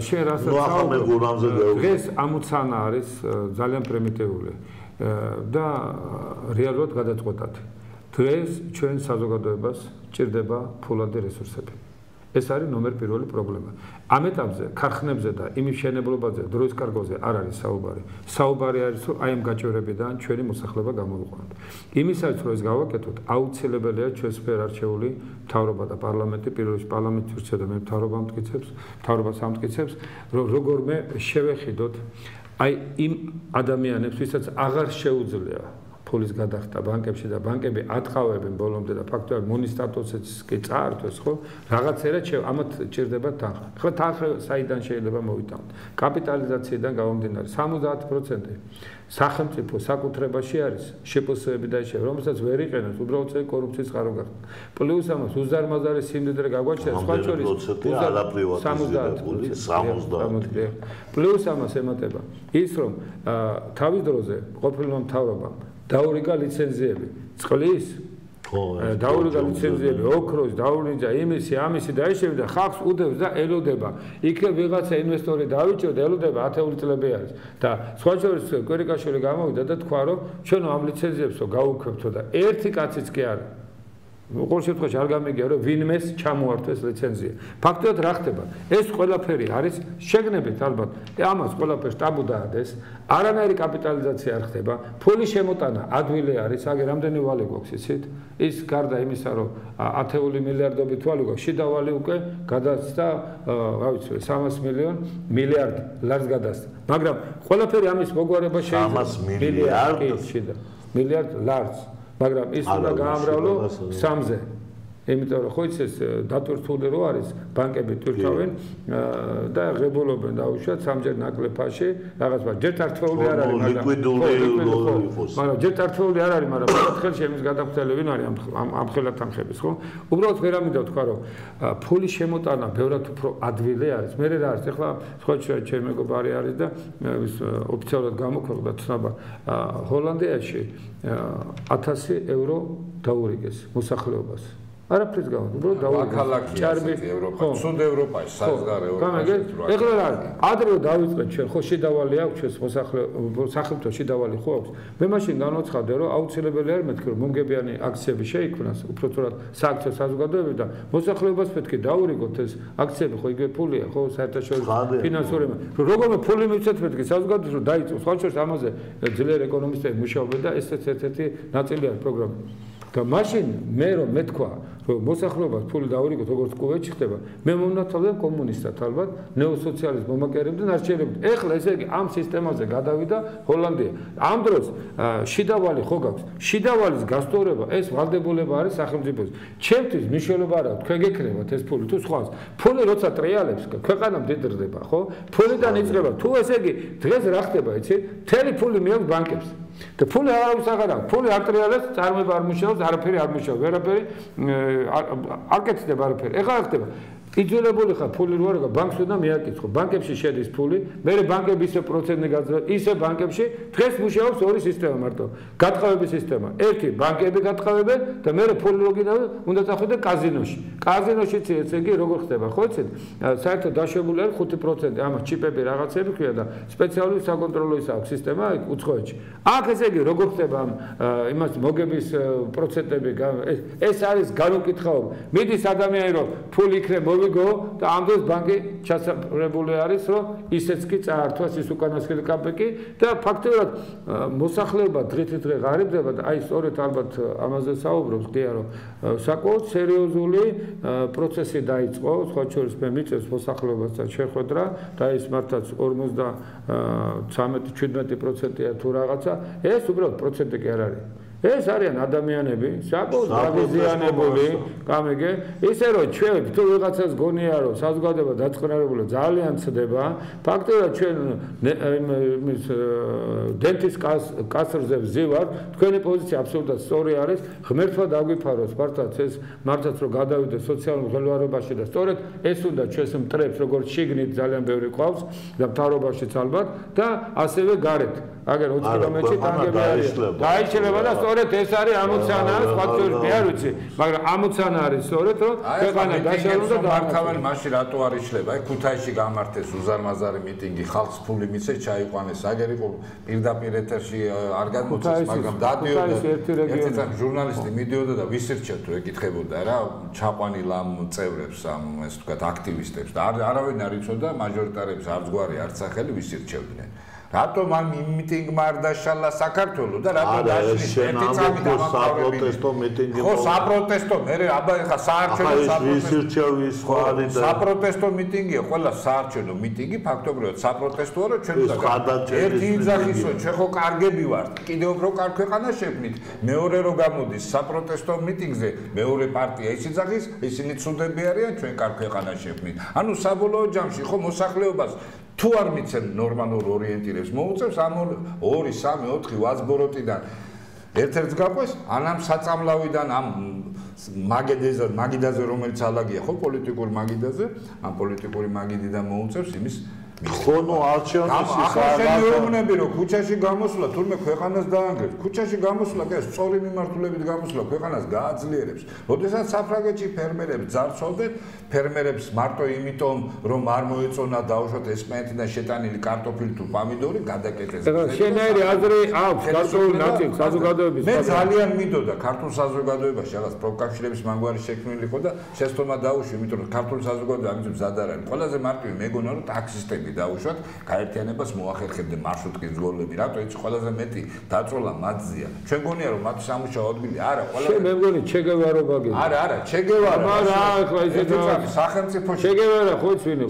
შენ რასაც დღეს ამოცანა არის ძალიან პრიმიტიული და რეალურად გადაწყვეტად. დღეს ჩვენ საზოგადოებას ჭირდება ფულადი რესურსები. ეს არის ნომერ პირველი პრობლემა. ამ ეტაპზე ქარხნებზე და იმ მშენებლობაზე დროის კარგოზე არ არის საუბარი. საუბარი არის რომ აი ამ გაჭირვებიდან ჩვენი მოსახლეობა გამოვიყვანოთ. იმისაც რომ ეს გავაკეთოთ, აუცილებელია ჩვენს მიერ არჩეული მთავრობა და პარლამენტი, პირველში პარლამენტის ურჩევა და მე მთავრობას ამტკიცებს, რომ როგორმე შევეხიდოთ აი იმ ადამიანებს, ვისაც აღარ შეუძლია ფულის გადახდა ბანკებში და ბანკები ატყავებენ ბოლომდე და ფაქტობრივად მონის სტატუსიც კი წაართვეს, ხო? რაღაცერად ამათ ჭირდება თანხა. ხო, თანხა საიდან შეიძლება მოვიტანოთ? კაპიტალიზაციიდან გამომდინარე 70% სახელმწიფო საკუთრებაში არის შეფასებები და ისე, რომელსაც ვერ იყენებს, უბრალოდ ეს კორუფციის წყარო გახდა. პლუს ამას უზარმაზარი სიმდიდრე გაგვაჩნია, სხვა შორის 70%. პლუს ამას ემატება ის, რომ თავის დროზე ყოფილმა მთავრობამ დაურიგა ლიცენზიები, წყლის, დაურიგა ლიცენზიები, ოქროს, დაურიგა იმისი, ამისი და ისევ და ხალხს უდევს და ელოდება. იქ ვიღაცა ინვესტორი დავიჭრა და ელოდება 10 წლები არის. და სხვა შორის კვირიკაშვილი გამოვიდა და თქვა, რომ ჩვენ ამ ლიცენზიებსო გავუქვებთო და ერთი კაციც კი არა. ყოველ შემთხვევაში არ გამიგია, რომ ვინმეს ჩამოართვეს ლიცენზია. ფაქტობრივად რა ხდება? ეს ყველაფერი არის შეგნებით ალბათ. ამას ყველაფერს ტაბუ დაადეს. არანაირი კაპიტალიზაცია არ ხდება. ფულის შემოტანა ადვილი არის. აგერ რამდენი ვალი გვაქვს იცით? ის გარდა იმისა, რომ 10 მილიარდობით ვალი გვაქვს, შიდა ვალი უკვე გადასცა, რა ვიცი, 300 მილიარდი ლარს გადასცა. მაგრამ ყველაფერი ამის მოგვარება შეიძლება 300 მილიარდ შიდა. მილიარდ ლარს. მაგრამ ის უნდა გაამრავლო 3-ზე. იმიტომ რომ ხო იცი ეს დატვირთული რო არის, ბანკები თვითთავენ და ღებულობენ დაუშვათ 3-ჯერ ნაკლებაში, რაღაც ჯერ თართეული არ არის, მაგრამ ჯერ თართეული არ არის, მაგრამ ხელში იმის გადახვდელი ვინ არის ამ ხელად თანხების, ხო? უბრალოდ ვერ ამინდა თქვა რომ ფულის შემოტანა ბევრად უფრო ადვილი არის. მე რა არის, ეხლა სხვა ჩემი მეგობარი არის და ოფიციალურად გამოქვეყნდა ცნობა ჰოლანდიაში 1000 евро დაურიგეს მოსახლეობას. არაფრის გამო, უბრალოდ დაუგალაკი ჭარბი ევროპა, სულ ევროპაში, საზღარ ევროპაში. ეხლა რა არის? ადრე დავიწყეთ ჩვენ, ხო შედავალი აქვს ჩვენს სახელმწიფო შედავალი ხო აქვს. მე მაშინ განვაცხადე, რომ აუცილებელი არის მეთქი, რომ მომგებიანი აქციები შეიქმნას, უფრო თორად სააქციო საზოგადოებები და მოსახლეობას მეთქი დაურიგოთ ეს აქციები, ხო იგივე ფულია, ხო საერთაშორისო ფინანსური. როგორმე ფული მივცეთ მეთქი საზოგადოებას, რომ დაიწყოს. სხვა შორის ამაზე ძლიერ ეკონომისტები მუშაობენ და ესეც ერთ-ერთი ნაწილი არის პროგრამა. და მაშინ მე რომ მეთქვა რომ მოსახლეობას ფული დაურიგოთ როგორც კუვეთში ხდება მე მომნათვალე კომუნისტად ალბათ ნეოსოციალიზმ მომაკერებდნენ არჩევნებთ ეხლა ესე იგი ამ სისტემაზე გადავიდა ჰოლანდია ამ დროს შიდავალი ხო გაქვს შიდავალის გასწორება ეს ვალდებულება არის სახელმწიფოს ჩემთვის მნიშვნელობა არა თქვენ გეკრებათ ეს ფული თუ სხვას ფული როცა ტრიალებს ქვეყანა მდიდრდება ხო ფულიდან იწყება თუ ესე იგი დღეს რა ხდება იცი მთელი ფული მიაქვს ბანკებს და ფული არავის აღარ აქვს ფული არ ტრიალებს წარმოება არ მუშაობს არაფერი არ მუშაობს ვერაფერი არ კეთდება არაფერი ეხლა რა ხდება იძულებული ხარ ფული რო არა ბანკს უნდა მიაკითხო ბანკებში შედის ფული მე ბანკები ისე პროცენტი გაძლევს ისე ბანკებში დღეს მუშაობს ორი სისტემა მარტო გატყავების სისტემა ერთი ბანკები გატყავებენ და მე ფული რო გინდა უნდა წახვიდე კაზინოში კაზინოშიც ესე იგი როგორ ხდება ხო იცით საერთოდ დაშვებული არის 5% ამას ჩიპები რაღაცები ქვია და სპეციალური საკონტროლო ის აქვს სისტემა უცხოეთში აქ ესე იგი როგორ ხდება იმას მოგების პროცენტები ეს არის განუკითხაობა მიდის ადამიანი რომ ფული იქნება ვიგო და ამ დროს ბანკი ჩასაფრებული არის რომ ისეც კი წაართვას ის უკანასკნელი კაპეკი და ფაქტობრივად მოსახლეობა დღითიდღე ღარიბდება და აი სწორედ ალბათ ამაზე საუბრობს გია რომ საკმაოდ სერიოზული პროცესი დაიწყო სხვა შორის მე მიწევს მოსახლეობასთან შეხვედრა და ის მართლაც 53-17%-ია თუ რაღაცა ეს უბრალოდ პროცენტი კი არ არის ეს არიან ადამიანები, საკმაოდ დაღიზიანებული, გამიგე, ისე რომ ჩვენ თუ ვიღაცას გონია რომ საზოგადოება დაწყნარებული ძალიან ცდება, ფაქტობრივად ჩვენ იმის დენტის კასრზე ვზივართ, თქვენი პოზიცია აბსოლუტურად სწორი არის, ღმერთმა დაგვიფაროს მართლაც ეს მართლაც რომ გადავიდეთ სოციალურ მღელვარებაში და სწორედ ეს უნდა ჩვენს მტრებს როგორც შიგნით ძალიან ბევრი ყავს და მთავრობაშიც ალბათ და ასევე გარეთ აგერ 20 კილომეტრში ტანგები არის. დაიშლება და სწორედ ეს არის ამოცანა, სხვა თორე მე არ ვიცი, მაგრამ ამოცანა არის სწორედ რომ ქვეყანა დაშალოს და მართავენ მაშინ რატო არ იშლება? აი ქუთაისში გამართეს უზარმაზარი მიტინგი, ხალხს ფული მიცეს, ჩაიყვანეს. აგერ იყო პირდაპირ ეთერში არ გადმოცეს, მაგრამ დადიოდა ერთი წამი ჟურნალისტი მიდიოდა და ვისირჩევთ თუ ეკითხებოდა რა ჩაყვანილ ამ წევრებს, ამ ეს თქვათ აქტივისტებს და არავინ არ იცოდა მაჟორიტარებს არც გვარი არც სახელი ვისირჩევდნენ. რატომ ამ მიტინგმა არ დაშალა საქართველოს და რატომ დაშლის ერთი წამი საპროტესტო მიტინგი ხო საპროტესტო მე აბა ხა საარჩევნო საპროტესტო მიტინგია ყველა საარჩევნო მიტინგი ფაქტობრივად საპროტესტოა რომ ჩვენ ერთი იძახისო ჩვენ ხო კარგები ვართ კიდევ უფრო კარგ ქვეყანა შევქმნით მეორე რო გამოდის საპროტესტო მიტინგზე მეორე პარტია ის იძახის ისინი ცუდები არიან ჩვენ კარგ ქვეყანა შევქმნით ანუ საბოლოო ჯამში ხო მოსახლეობას თუ არ მიცემ ნორმალურ ორიენტირებს მოუწევს ამ 2 3 4 ვაზბოროტიდან ერთ-ერთს გაყვეს ან ამ საწამლავიდან ამ მაგიდაზე რომელიც ალაგია ხო პოლიტიკური მაგიდაზე ამ პოლიტიკური მაგიდიდან მოუწევს იმის ხონო არჩევნის ისაა რომ ქუჩაში გამოსვლა თურმე ქვეყანას დაანგრევს ქუჩაში გამოსვლა კი სწორი მიმართულებით გამოსვლა ქვეყანას გააძლიერებს როდესაც საფრანგეთში ფერმერებს ძარცვავდნენ ფერმერებს მარტო იმიტომ რომ არ მოეწონა დაუშვათ ესპანეთიდან შეტანილი კარტოფილი თუ პომიდორი გადაკეტეს შენაირი აზრი აქვს ქართულ ნაწილ საზოგადოების მე ძალიან მინდოდა ქართულ საზოგადოებაში რაღაც პროფკავშირების მანგვარი შექმნილი იყო და შეცდომა დაუშვი იმიტომ რომ ქართულ საზოგადოება ამის მზად არ არის ყველაზე მარტივი მეგონა რომ ტაქსისტები დაუშვათ გაერთიანებას მოახერხებდნენ მარშრუტკის გოლები რატო იცი ყველაზე მეტი დაწოლა მათზეა ჩვენ გონია რომ მათ სამუშაო ადგილი არა ყველაზე მე მგონი ჩეგევარო გაგები არა ჩეგევარა მაგრამ ახლა ისეთი სახელმწიფო ჩეგევარა ხო იცინო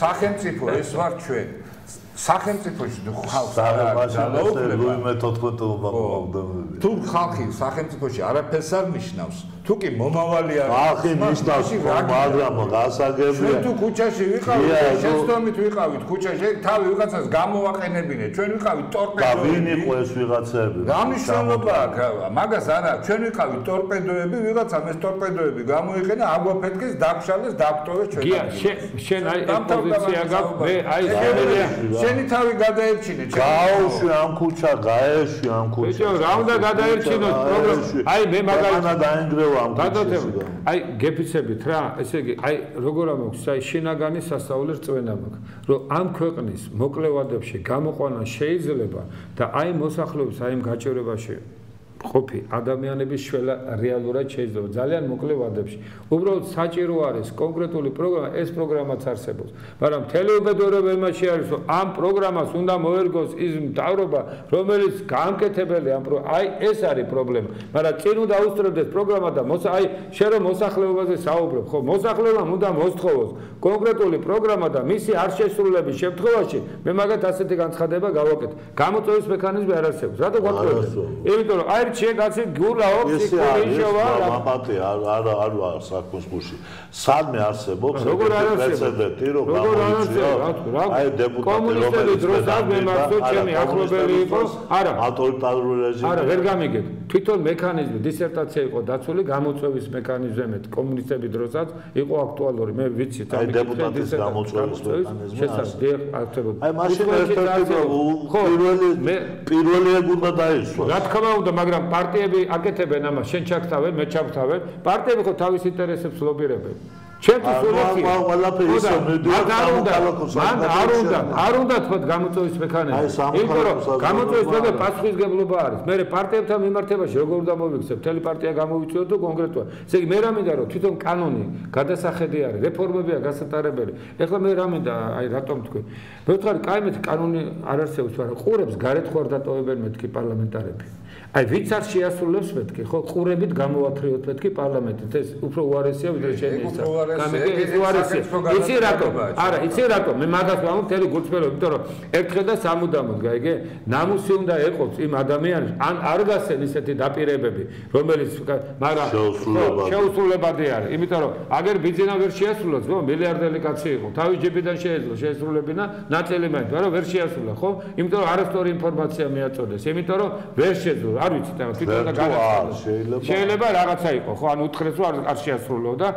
სახელმწიფო ეს ვარ ჩვენ სახელმწიფოში თუ ხალხს თუ ხალხი სახელმწიფოში არაფერს არ ნიშნავს თუ კი მომავალი არ ხალხი ნიშნავს მაგრამ გასაგებია თუ ქუჩაში ვიყავით შეცდომით ვიყავით ქუჩაში თავი ვიღაცას გამოვაყენებინე ჩვენ ვიყავით ტორპედოები და ვინ იყო ეს ვიღაცები რა მნიშვნელობა აქვს მაგას არა ჩვენ ვიყავით ტორპედოები ვიღაცამ ეს ტორპედოები გამოიყენა აგვაფეთქეს დაგშალეს დაგტოვეს ჩვენ შენ აი პოზიცია გაქვს მე აი შენი თავი გადაერჩინე გაუშვი ამ ქუჩა გაეშვი ამ ქუჩა ბიჭო რა უნდა გადაერჩინოს პროგრამა აი მე მაგალითად დაინგრევა აი გეფიცებით რა ესე იგი აი როგორ ამოქვს აი შინაგანი სასწაული რწმენა მაქვს რომ ამ ქვეყნის მოკლევადებში გამოყვანა შეიძლება და აი მოსახლეობის აი ამ გაჭირვებაში ყოფი ადამიანების შველა რეალურად შეიძლება ძალიან მოკლე ვადებში უბრალოდ საჭირო არის კონკრეტული პროგრამა ეს პროგრამაც არსებობს მაგრამ თელეუბედურება იმაში არის რომ ამ პროგრამას უნდა მოერგოს ის მთავრობა რომელიც გაამკეთებელი ამ აი ეს არის პრობლემა მაგრამ წინ უნდა აუსწრებდეს პროგრამა და აი შენ რომ მოსახლეობაზე საუბრობ ხო მოსახლეობამ უნდა მოსთხოვოს კონკრეტული პროგრამა და მისი არ შესრულების შემთხვევაში მე მაგათ ასეთი განცხადება გავაკეთე გამოწვევის მექანიზმი არ არსებობს რატო გაკვეთე იმიტომ რომ აი შეგაცი გულაო ფიქრიშოვა მაპატი არ საქმის გულში სადმე არსებობს როგორ არ პრეცედენტი რომ გამოიწვია აი დეპუტატი კომუნისტები დროსაც მე მახსოვს ჩემი ახლობელი იყო არა ავტორიტარული რეჟიმი არა ვერ გამიგეთ თვითონ მექანიზმი დისერტაცია იყო დაცული გამოწვევის მექანიზმი კომუნისტები დროსაც იყო აქტუალური მე ვიცი აი დეპუტატის გამოწვევის მექანიზმი აი მაშინ ერთ-ერთი პირველი უნდა დაისვა რა თქმა უნდა მაგრამ პარტიები აკეთებენ ამას შენ ჩაქთავენ მე ჩაქთავენ პარტიები ხო თავის ინტერესებს ლობირებენ ჩემთვის ულოქია არ უნდა თქვა გამოწვევის მექანიზმი იმიტომ რომ გამოწვევის მექანიზმი პასუხისგებლობა არის მე პარტიებთან მიმართებაში როგორ უნდა მოვიქცევ მთელი პარტია გამოვიწვიოთ თუ კონკრეტულად ესე იგი მე რა მინდა რომ თვითონ კანონი გადასახედი არის რეფორმებია გასატარებელი ეხლა მე რა მინდა აი რატომ თქვი მე ვთქვი კაიმეთ კანონი არ არსებობს მაგრამ ყურებს გარეთ ხوار დატოვებენ მეთქი პარლამენტარები აი ვიც არ შეასრულებს მეთქი ხო ყურებით გამოვათრიოთ მეთქი პარლამენტით ეს უფრო უარესია ვიდრე შენი იცი რატო არა იცი რატო მე მაგას ვამბობ მთელი გულწრფელობით იმიტომ რომ ერთხელ და სამუდამოდ გაიგე ნამუსი უნდა ეყოს იმ ადამიანს ან არ გასცენ ისეთი დაპირებები რომელიც მაგრამ შეუსრულებადი არის იმიტომ რომ აგერ ბიძინა ვერ შეასრულოს ხო მილიარდელი კაცი იყო თავის ჯიბიდან შეეძლო შეესრულებინა ნაწილი მაინც მაგრამ ვერ შეასრულა ხო იმიტომ რომ არასწორი ინფორმაცია მიაწოდეს იმიტომ რომ ვერ შეძლო არ ვიცი და თვითონ და განაცხადა. შეიძლება რაღაცა იყო, ხო, ან უთხრეს რომ არ შეასრულო და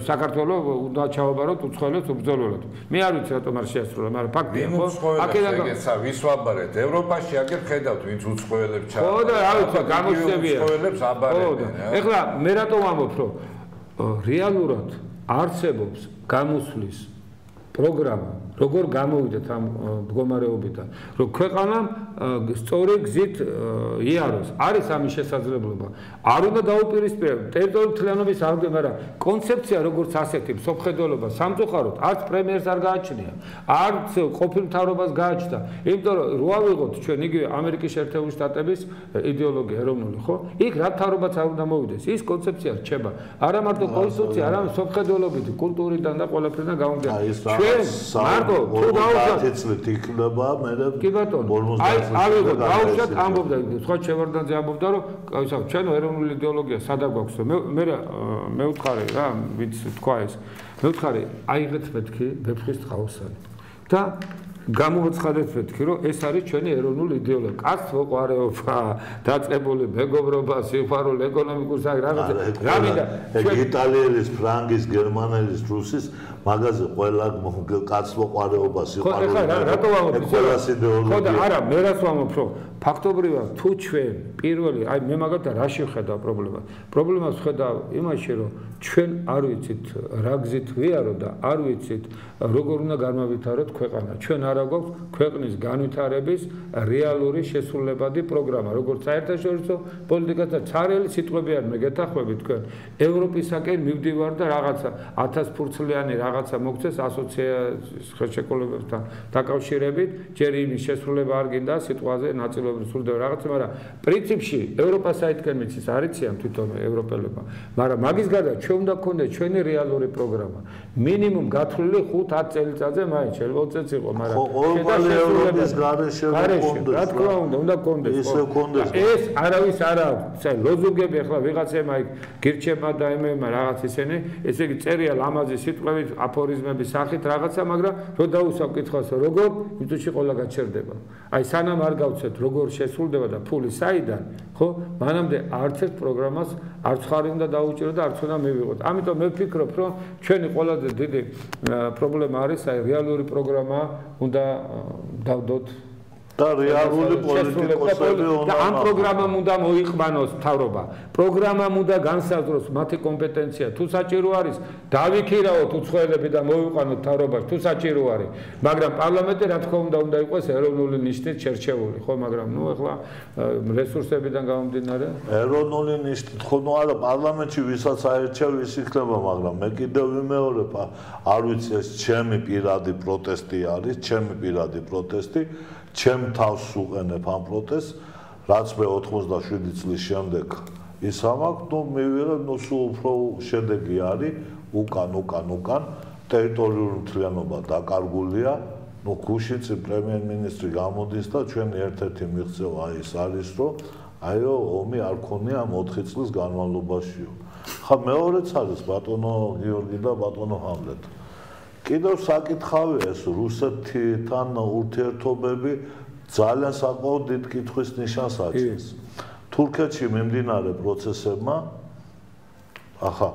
საქართველოს უნდა ჩააბაროთ უცხოელებს უბრძოლველად. მე არ ვიცი რატომ არ შეასრულა, მაგრამ ფაქტია, ხო? აქედან ეგეცა ვის ვაბარეთ? ევროპაში აგერ ხედავთ ვინც უცხოელებს ჩააბარებს. ხო და რა ვიცი, გამოჩნდებიან. უცხოელებს აბარებენ. ეხლა მე რატომ ამბობ, რომ რეალურად არსებობს გამოსვლის პროგრამა, როგორ გამოვიდეთ ამ მდგომარეობიდან, რომ ქვეყანამ სწორი გზით იაროს. არის ამის შესაძლებლობა. არ უნდა დაუპირისპირებთ ტერიტორიული მთლიანობის აღდგენა, მაგრამ კონცეფცია როგორც ასეთი, მსოფლმხედველობა სამწუხაროდ არც პრემიერს არ გააჩნია, არც ყოფილ მთავრობას გააჩნდა. იმიტომ რომ რო ავიღოთ ჩვენ იგივე ამერიკის შეერთებული შტატების იდეოლოგია ეროვნული, ხო? იქ რა მთავრობაც არ უნდა მოვიდეს. ის კონცეფცია რჩება. არა მარტო კონსტიტუცია, არამედ მსოფლმხედველობით, კულტურიდან და ყველაფერიდან გამომდინარე. ჩვენ თუ დაუშვათ იქნება მე ავიღოთ დაუშვათ ამბობდა სხვა შევარდანძე ამბობდა რომ გავისახოთ ჩვენ ეროვნული იდეოლოგია სადა გვაქვს მე ვუთხარი რა ვინც თქვა ეს მე ვუთხარი აიღეთ მეთქი ვეფხვის ტყაოსანი და გამოაცხადეთ მეთქი რომ ეს არის ჩვენი ეროვნული იდეოლოგია კაცს მოყვარეობა დაწყებული მეგობრობა სიყვარული ეკონომიკურ რაღაცა რა მინდა ჩვენ იტალიელის ფრანგის გერმანელის რუსის მაგაზე ყველა კაცს მოყვარეობა სიყვარული რატო ვამბობ ყველა იდეოლოგია ხო და არა მე რას ვამბობ რომ ფაქტობრივად თუ ჩვენ პირველი აი მე მაგათ რაში ვხედავ პრობლემას ვხედავ იმაში რომ ჩვენ არ ვიცით რა გზით ვიარო და არ ვიცით როგორ უნდა განავითაროთ ქვეყანა ჩვენ არა გვაქვს ქვეყნის განვითარების რეალური შესრულებადი პროგრამა როგორც საერთაშორისო პოლიტიკა და ცარიელი სიტყვები არ მე გეთახვები თქვენ ევროპისაკენ მივდივარ და რაღაცა 1000 ფურცლიანი რაღაცა მოგცეს ასოციაციის ხელშეკრულებებთან დაკავშირებით ჯერ იმის შესრულება არ გინდა სიტყვაზე ნაწილობრივ სრულდება რაღაცა მაგრამ პრინციპში ევროპას საერთკენ მიცის არიციან თვითონ ევროპელებმა მაგრამ მაგის გარდა ჩვენ უნდა გქონდეს ჩვენი რეალური პროგრამა მინიმუმ გათვლილი 5-10 წელიწადზე მაინც შეიძლება 20 წელს იყო მაგრამ ყოველ ევროპის გარეშე რა თქმა უნდა გქონდეს ეს არავის არ აქვს საერთოდ ლოზუნგები ახლა ვიღაცემა იქ გირჩება და ემემა რაღაც ისინი ესე იგი წერია ლამაზი სიტყვებით აფორიზმების სახით რაღაცა მაგრამ რო დაუსვამ კითხვას როგორ იწუში ყოლა გაჩერდება აი სანამ არ გავცეთ როგორ შესრულდება და ფული საიდან ხო მანამდე არც ერთ პროგრამას არც ხარი უნდა დაუჭირო და არც უნდა მივიღოთ ამიტომ მე ვფიქრობ რომ ჩვენი ყველაზე დიდი პრობლემა არის აი რეალური პროგრამა უნდა დავდოთ და რეალური პოლიტიკოსები და ამ პროგრამამ უნდა მოიყვანოს მთავრობა პროგრამამ უნდა განსაზღვროს მათი კომპეტენცია თუ საჭირო არის დავიქირავოთ უცხოელები და მოვიყვანოთ მთავრობაში თუ საჭირო არის მაგრამ პარლამენტი რა თქმა უნდა იყოს ეროვნული ნიშნით შერჩეული ხო მაგრამ ნუ ახლა რესურსებიდან გამომდინარე ეროვნული ნიშნით ხო ნუ არა პარლამენტში ვისაც აერჩევ ის იქნება მაგრამ მე კიდევ ვიმეორებ არ ვიცი ეს ჩემი პირადი პროტესტი არის ჩემი პირადი პროტესტი ჩემ თავს უყენებ ამ პროტესტს რაც მე 87 წლის შემდეგ ის ამაქვს ნუ მივიღებ ნუ სულ უფრო შედეგი არის უკან ტერიტორიული მთლიანობა დაკარგულია ნუ გუშინში პრემიერ-მინისტრი გამოდის და ჩვენ ერთ-ერთი მიღწევა ის არის რომ აიო ომი არ ქონია 4 წლის განმავლობაშიო ხა მეორეც არის ბატონო გიორგი და ბატონო ჰამლეტ კიდევ საკითხავია ეს რუსეთთან ურთიერთობები ძალიან საკმაოდ დიდ კითხვის ნიშანს აჩენს. თურქეთში მიმდინარე პროცესებმა ახლა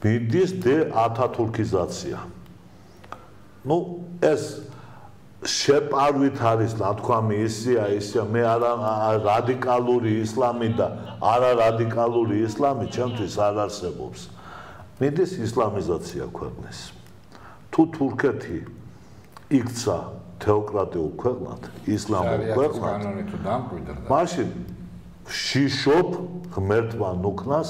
მიდის დეათათურქიზაცია. ნუ ეს შეპარვით არის ნათქვამი ისია მე არა რადიკალური ისლამი და არა რადიკალური ისლამი ჩემთვის არ არსებობს. მიდის ისლამიზაცია ქვეყნის. თუ თურქეთი იქცა თეოკრატიულ ქვეყნად, ისლამურ ქვეყნად, მაშინ შიშობ ღმერთმა ნუქნას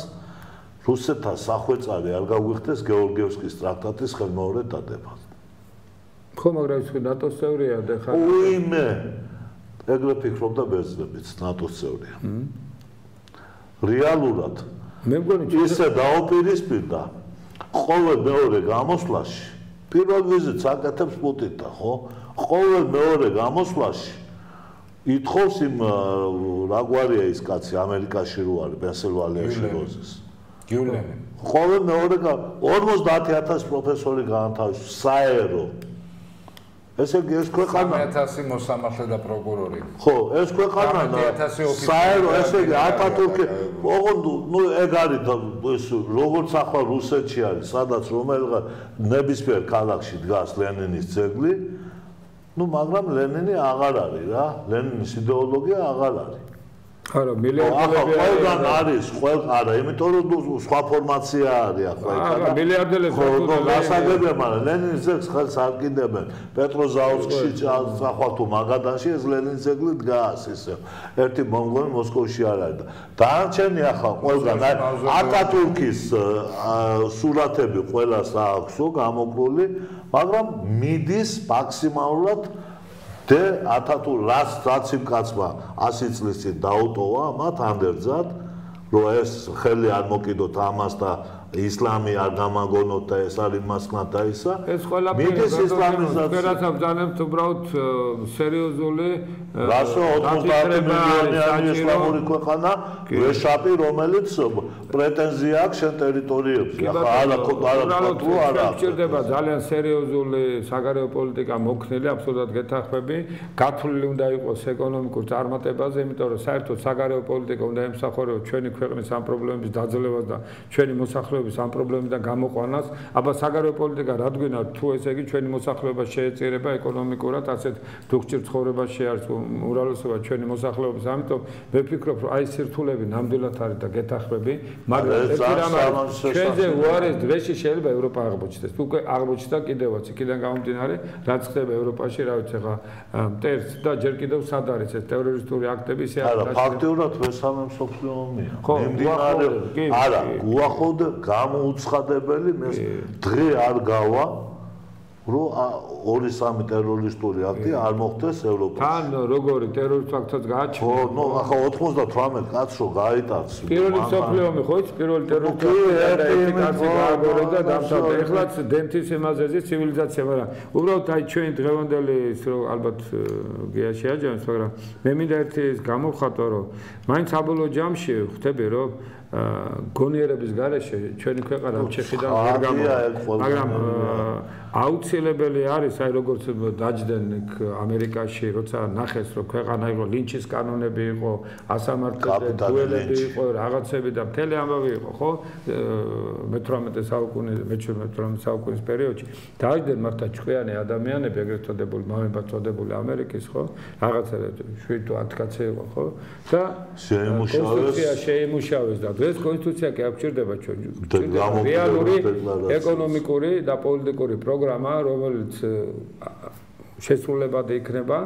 რუსეთთან სახვეწარი არ გაგვიხდეს გეორგიევსკის ტრაქტატის ხელმეორედ დადებაზე. ხო, მაგრამ ის ნატოს წევრია და ხა უიმე ეგრე ფიქრობდა ბერძნებიც ნატოს წევრია. რეალურად მე მგონი ისე დაუპირისპირდა ყოველ მეორე გამოსვლაში პირველ ვიზიტს აკეთებს პუტინთან, ხო? ყოველ მეორე გამოსვლაში ითხოვს იმ რა გვარია ის კაცი ამერიკაში რო არის, პენსილვანიაში როზის. გიულენი. ყოველ მეორე 50000 პროფესორი გაანთავისუფლეს საერო. ესე იგი ეს ქვეყანა 1000 მოსამართლე და პროკურორი. ხო, ეს ქვეყანა საერო ესე იგი ატათურქი, ოღონდ ნუ ეგ არის ეს როგორც ახლა რუსეთში არის, სადაც რომელიღა ნებისმიერ ქალაქში დგას ლენინის ძეგლი, ნუ მაგრამ ლენინი აღარ არის რა, ლენინის იდეოლოგია აღარ არის. არა, მილიარდელები ყველგან არის, არა, იმიტომ რომ სხვა ფორმაცია არის ახლა იქ. არა, მილიარდელები გასაგებია, მაგრამ ლენინის ძეგლს ხელს არ კიდებენ. პეტროზაოდსკში ახლა თუ მაგადანში ეს ლენინის ძეგლი დგას ისე. ერთი მონღოლი მოსკოვში არ არის და დანარჩენი ახლა ყველგან ატათურქის სურათები ყველას აქვსო გამოკრული, მაგრამ მიდის მაქსიმალურად და რაც იმ კაცმა 100 წლის წინ დაუტოვა მათ ანდერძად, რომ ეს ხელი არ მოკიდოთ ამას და ისლამი არ გამაგონოთ და ეს არის მასკნა და ისა. ეს ყველაფერი რაც ბრძანებთ უბრალოდ სერიოზული რასო 90 მილიონი არის ისლამური ქვეყანა, ვეშაპი, რომელიც პრეტენზია აქვს შენ ტერიტორიებზე. ახლა არა თუ არა. გჭირდება ძალიან სერიოზული საგარეო პოლიტიკა მოქნილი, აბსოლუტურად გეთანხმები. გათვლილი უნდა იყოს ეკონომიკურ წარმატებაზე, იმიტომ რომ საერთოდ საგარეო პოლიტიკა უნდა ემსახურებოს ჩვენი ქვეყნის ამ პრობლემების დაძლევას და ჩვენი მოსახლეობის ამ პრობლემიდან გამოყვანას. აბა საგარეო პოლიტიკა რადგან თუ ესე იგი ჩვენი მოსახლეობა შეეწირება ეკონომიკურად, ასეთ დუხჭირ ცხოვრებაში არის უმრავლესობა ჩვენი მოსახლეობის, ამიტომ მე ვფიქრობ, რომ აი სირთულები ნამდვილად არის და გეთანხმები, მაგრამ ჩვენზე უარეს დღეში შეიძლება ევროპა აღმოჩნდეს. უკვე აღმოჩნდა კიდევაც იქიდან გამომდინარე, რაც ხდება ევროპაში, რა ვიცი ხა მტერს და ჯერ კიდევ სად არის ეს ტერორისტული აქტები, ისე არა, ფაქტიურად მესამე მსოფლიო ომია. მიმდინარე არა, უახლოვდა გამოუცხადებელი დღე არ გავა რომ 2-3 ტერორისტული აქტი არ მოხდეს ევროპაში. თან როგორი ტერორისტული აქტიც გააჩნია? ხო, ნუ ახლა 98 კაცს რო გაიტანს. პირველი მსოფლიო ომი ხო იცი, პირველი ტერორისტული აქტი გააგორდა და დამთავრდა. ეხლაც დენთის იმაზეზე ცივილიზაცია, მაგრამ უბრალოდ აი ჩვენ დღევანდელი ის რომ ალბათ გია შეაჯამს, მაგრამ მე მინდა ერთი ის გამოვხატო, რომ მაინც საბოლოო ჯამში ხვდები რომ გონიერების გარეშე ჩვენი ქვეყანა ჩეხიდან ვერ გამოვა, მაგრამ აუცილებელი არის, აი როგორც დაჯდნენ ამერიკაში, როცა ნახეს, რომ ქვეყანა იყო ლინჩის კანონები იყო, ასამართლებელი დუელები იყო, რაღაცები და მთელი ამბავი იყო, ხო? მე-18 საუკუნის პერიოდში დაჯდნენ მართლა ჭკვიანი ადამიანები, ეგრეთ წოდებული მამებად წოდებული ამერიკის, ხო? რაღაცა 7-10 კაცი იყო, ხო? და შეიმუშავეს და დღეს კონსტიტუცია კი აღჭირდება ჩვენ რეალური ეკონომიკური და პოლიტიკური პროგრამა, რომელიც შესრულებად იქნება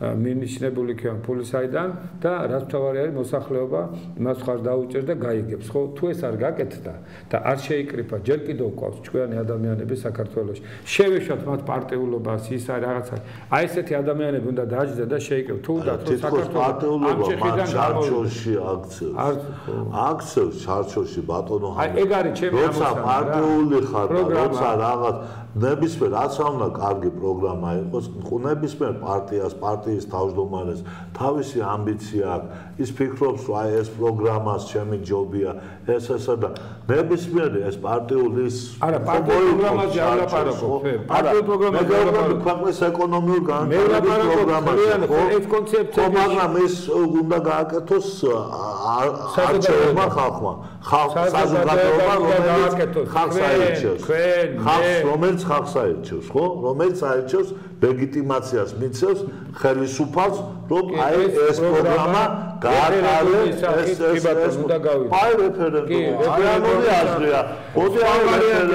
მინიშნებული იქნება ფულისაიდან და რაც თავარი არის მოსახლეობა მას ხარ დაუჭერს და გაიგებს, ხო? თუ ეს არ გაკეთდა და არ შეიკრიფა, ჯერ კიდევ ყავს ჭკვიანი ადამიანები საქართველოში. შევეშვათ მათ პარტიულობას, ის არის რაღაცა. აი ესეთი ადამიანები უნდა დააჯდა და შეიკრიფ. თუ უნდა თუ საქართველოს ამ შეხედან ჩარჩოში აქცევს ჩარჩოში ბატონო. აი ეგ არის ჩემი ამოცანა. როცა პარტიული ხარ და როცა რაღაც ნებისმიერ რაც უნდა კარგი პროგრამა იყოს, ნებისმიერ პარტიის თავმჯდომარეს თავისი ამბიცია აქვს, ის ფიქრობს, რომ აი ეს პროგრამას ჩემი ჯობია, ესა და ნებისმიერი ეს პარტიული არა, პარტიული პროგრამაზე არ ლაპარაკობ, პარტიული პროგრამაზე არ ლაპარაკობ, ქვეყნის ეკონომიურ განვითარების პროგრამაზე, ეს კონცეფცია, მაგრამ ეს უნდა გააკეთოს არჩეულმა ხალხმა, საზოგადოებამ, რომელიც ხალხს აირჩევს, რომელიც ხალხს აირჩევს, ხო? რომელიც აირჩევს ლეგიტიმაციას მიცევს ხელისუფალს, რომ აი ეს პროგრამა გააკეთოს, ეს უნდა გავიდე. აი რეფერენდუმი, რეფერენდუმი აზრია. ოდი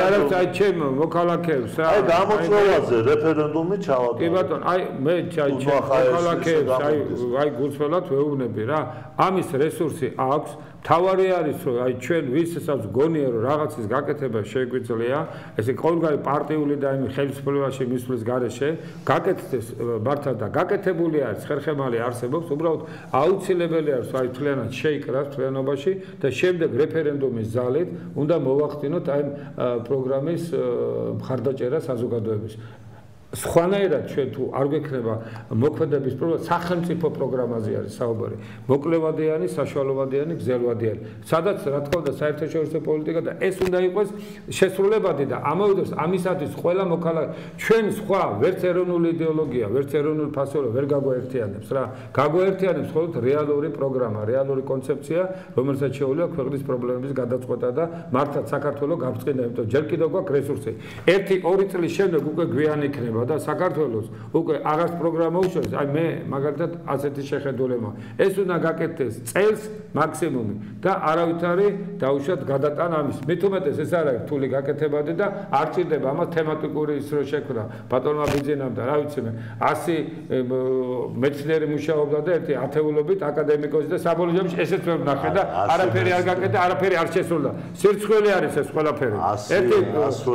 არის აი ჩემ მოქალაქეებს რა. აი გამოწვევაზე რეფერენდუმი ჩავატარო. კი ბატონო, აი მე ჩემ მოქალაქეებს აი გულწრფელად ვეუბნები რა. ამის რესურსი აქვს. თავარი არის რომ აი ჩვენ ვისაც გონია რომ რაღაცის გაკეთება შეგვიძლია, ესე ყოველგვარი პარტიული და იმ ხელისუფლებაში მისვლის გარეშე გაკეთდეს მართლა და გაკეთებული არის, ხერხემალი არსებობს, უბრალოდ აუცილებელი არის აი თლიანად შეიკრას თლიანობაში და შემდეგ რეფერენდუმის ძალით უნდა მოვახდინოთ აი პროგრამის მხარდაჭერა საზოგადოების. სხვანაირად ჩვენ თუ არ გვექნება მოქმედების პროგრამა, სახელმწიფო პროგრამაზე არის საუბარი. მოკლევადიანი, საშუალოვადიანი, გრძელვადიანი. სადაც რა თქმა უნდა საერთაშორისო პოლიტიკა და ეს უნდა იყოს შესრულებადი და ამავე დროს ამისათვის ყველა მოქალაქე ჩვენ სხვა ვერც ეროვნული იდეოლოგია, ვერც ეროვნული ფასეულობა ვერ გაგვაერთიანებს რა. გაგვაერთიანებს მხოლოდ რეალური პროგრამა, რეალური კონცეფცია, რომელსაც შეუძლია ქვეყნის პრობლემების გადაწყვეტა და მართლაც საქართველოს გაბრწყინდა, იმიტომ ჯერ კიდევ გვაქვს რესურსი. 1-2 წლის შემდეგ უკვე გვიანი იქნება და საქართველოს უკვე აღარც პროგრამა უშავს, აი მე მაგალითად ასეთი შეხედულება. ეს უნდა გაკეთდეს წელს მაქსიმუმი და არავითარი დაუშვათ გადატანა ამის. მით უმეტეს ეს არ არის რთული გაკეთებადი და არ ჭირდება ამას თემატიკური ის რო შექმნა ბატონმა ბიძინამ და რა ვიცი მე 100 მეცნიერი მუშაობდა და ერთი ათეულობით აკადემიკოსი და საბოლოო ჯამში ესეც ვერ ნახე და არაფერი არ გაკეთდა, არაფერი არ შესრულდა. სირცხველი არის ეს ყველაფერი. ერთი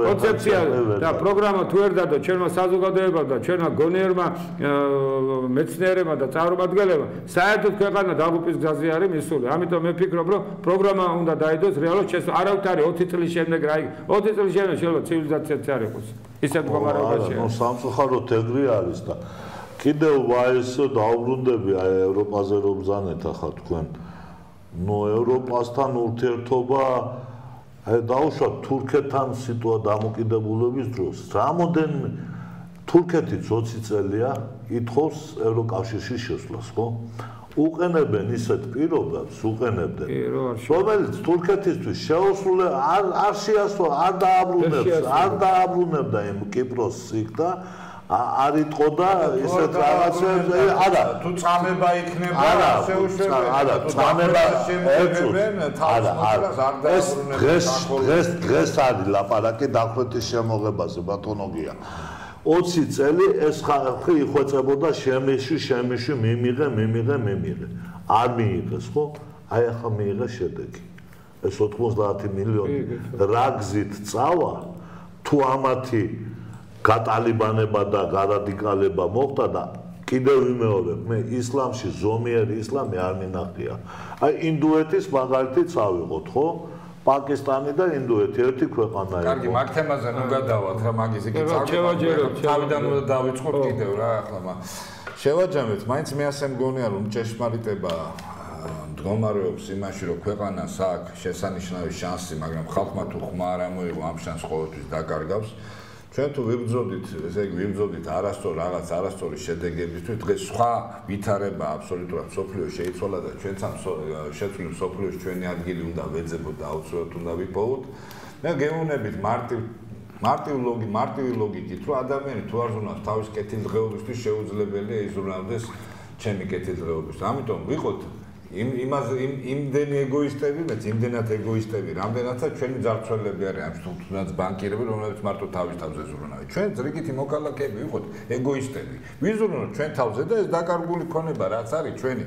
კონცეფცია და პროგრამა თუ არ დადო ჩვენმა საზოგადოებამ და ჩვენმა გონიერმა მეცნიერებმა და წარმომადგენლებმა საერთოდ ქვეყანა დაღუპვის გზაზე არის მისული. ამიტომ მე ვფიქრობ, რომ პროგრამა უნდა დაიდოს რეალურად არავითარი 20 წლის შემდეგ რა 20 წლის შემდეგ შეიძლება ცივილიზაციაც არ იყოს. ისეთ მდგომარეობაშია. ნუ სამწუხაროდ ეგრე არის და კიდევ ვაის დაუბრუნდები აი ევროპაზე რომ ბრძანეთ ახლა თქვენ. ნუ ევროპასთან ურთიერთობა აი დაუშვათ თურქეთთან დამოკიდებულების დროს. რამოდენმე თურქეთიც 20 წელია ითხოვს ევროკავშირში შესვლას, ხო? უყენებენ ისეთ პირობებს, უყენებდნენ, რომელიც თურქეთისთვის შეუსრულე არ შეასრულა, არ დააბრუნებდა იმ კიპროსს იქ და არ იტყოდა ისეთ რაღაცებს, არა, თუ წამება იქნება, შეუშვებენ, არა, წამება ეწუს, ეს დღეს არის ლაპარაკი დახვრეტის შემოღებაზე, ბატონოგია. 20 წელი ეს ხალხი იხვეწებოდა შემიში მიმიღე არ მიიღეს ხო აი ახლა მიიღეს შედეგი ეს 90 მილიონი რა გზით წავა თუ ამათი გატალიბანება და გარადიკალება მოხდა და კიდევ ვიმეორებ მე ისლამში ზომიერი ისლამი არ მინახია აი ინდუეთის მაგალითი წავიღოთ ხო პაკისტანი და ინდოეთი ერთი ქვეყანაა. კარგი, მაგ თემაზე ნუ გადავალთ რა მაგის იქ წავიდეთ. თავიდან უნდა დავიწყოთ კიდევ რა ახლა. შევაჯამეთ, მაინც მე ასე მგონია რომ ჭეშმარიტება მდგომარეობს იმაში რომ ქვეყანას აქვს შესანიშნავი შანსი, მაგრამ ხალხმა თუ ხმა არ ამოიღო ამ შანსს ყოველთვის დაკარგავს. ჩვენ თუ ვიბრძოდით, ესე იგი ვიბრძოდით არასწორი შედეგებისთვის, დღეს სხვა ვითარება აბსოლუტურად სოფლიოს შეიცვალა და ჩვენც ამ შეცვლილ სოფლიოს ჩვენი ადგილი უნდა ვეძებოთ და აუცილებლად უნდა ვიპოვოთ. მე გეუბნებით მარტივი ლოგიკით, რომ ადამიანი თუ არ ზრუნავს თავის კეთილდღეობისთვის შეუძლებელია იზრუნავდეს ჩემი კეთილდღეობისთვის. ამიტომ ვიყოთ იმდენი ეგოისტები, მეც იმდენად ეგოისტები, რამდენადაც ჩვენი ძარცველები არის, ამ თუნდაც ბანკირები, რომლებიც მარტო თავის თავზე ზრუნავენ. ჩვენ ზრიგითი მოქალაქეები ვიყოთ ეგოისტები. ვიზრუნოთ ჩვენ თავზე და ეს დაკარგული ქონება რაც არის ჩვენი.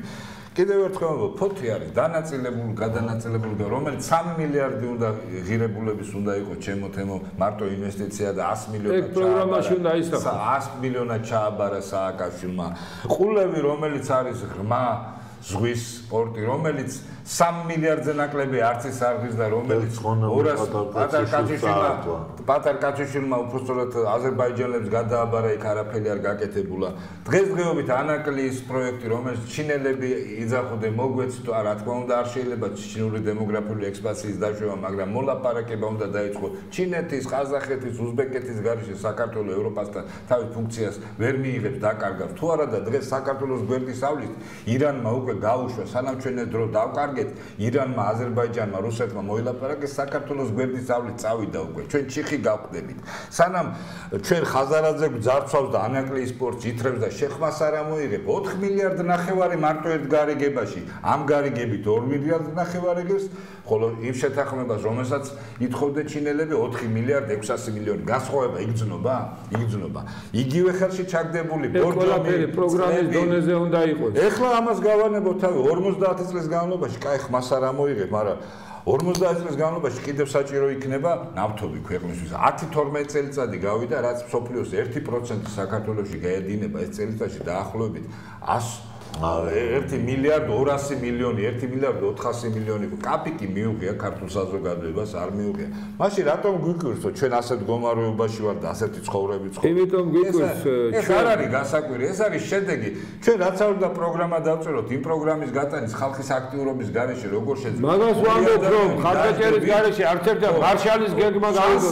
კიდევ ერთხელ ფოთი არის გადანაწილებული და რომელიც 3 მილიარდი უნდა ღირებულების უნდა იყოს ჩემო თემო მარტო ინვესტიცია და 100 მილიონი პროგრამაში უნდა ისახოს 100 მილიონი ჩააბარა სააკაშვილმა. ყულევი რომელიც არის ღრმა ზღვის სპორტი, რომელიც 3 მილიარდზე ნაკლები არც ის არ ღირს და რომელიც 200 პატარ კაჩიშვილმა უბრალოდ აზერბაიჯანელებს გადააბარა იქ არაფერი არ გაკეთებულა. დღესდღეობით ანაკლის პროექტი, რომელიც ჩინელები იძახოდნენ მოგვეცდო, რა თქმა უნდა არ შეიძლება ჩინური დემოგრაფიული ექსპანსიის დაშვება, მაგრამ მოლაპარაკება უნდა დაიწყო ჩინეთის, ყაზახეთის, უზბეკეთის გარეშე საქართველოს ევროპასთან თავის ფუნქციას ვერ მიიღებს დაკარგავს. თუ არა და დღეს საქართველოს გვერდის ავლით ირანმა უკვე გაუშვა, სანამ ჩვენ ეს დრო დავკარგეთ, ირანმა, აზერბაიჯანმა, რუსეთმა მოილაპარაკეს საქართველოს გვერდის ავლით წავიდა უკვე. ჩვენ ჩიხი გავხდებით. სანამ ჩვენ ხაზარაძე გძარცვავს და ანაკლის სპორტს ითრევს და შეხმას არ ამოიღებ 4 მილიარდ ნახევარი მარტო ერთ გარიგებაში. ამ გარიგებით 2 მილიარდ ნახევარი ღირს, ხოლო იმ შეთანხმებას, რომელსაც ითხოვდნენ ჩინელები 4 მილიარდ 600 მილიონი. განსხვავება იგრძნობა? იგივე ხელში ჩაგდებული ბორჯომი პროგრამის დონეზე უნდა იყოს. ეხლა ამას გავანებოთ თავი 50 წლის განმავლობაში, კაი ხმას არ ამოიღებ, მაგრამ 50 წლის განმავლობაში კიდევ საჭირო იქნება ნავთობი ქვეყნისთვის. 10-12 წელიწადი გავიდა, რაც მსოფლიოს 1% საქართველოში გაედინება ეს წელიწადში დაახლოებით 1 მილიარდ 200 მილიონი, 1 მილიარდ 400 მილიონი კაპიკი მიუღია ქართულ საზოგადოებას, არ მიუღია. მაშინ რატომ გვიკვირს, რომ ჩვენ ასეთ მდგომარეობაში ვართ და ასეთი ცხოვრები ცხოვრობ? იმიტომ გვიკვირს ეს არ არის გასაკვირი, ეს არის შედეგი. ჩვენ რაც არ უნდა პროგრამა დავწეროთ, იმ პროგრამის გატანის ხალხის აქტიურობის გარეშე როგორ შეიძლება? მაგას ვამბობ, რომ ხალხაჭერის გარეშე არც ერთი მარშალის გეგმა გავიგო.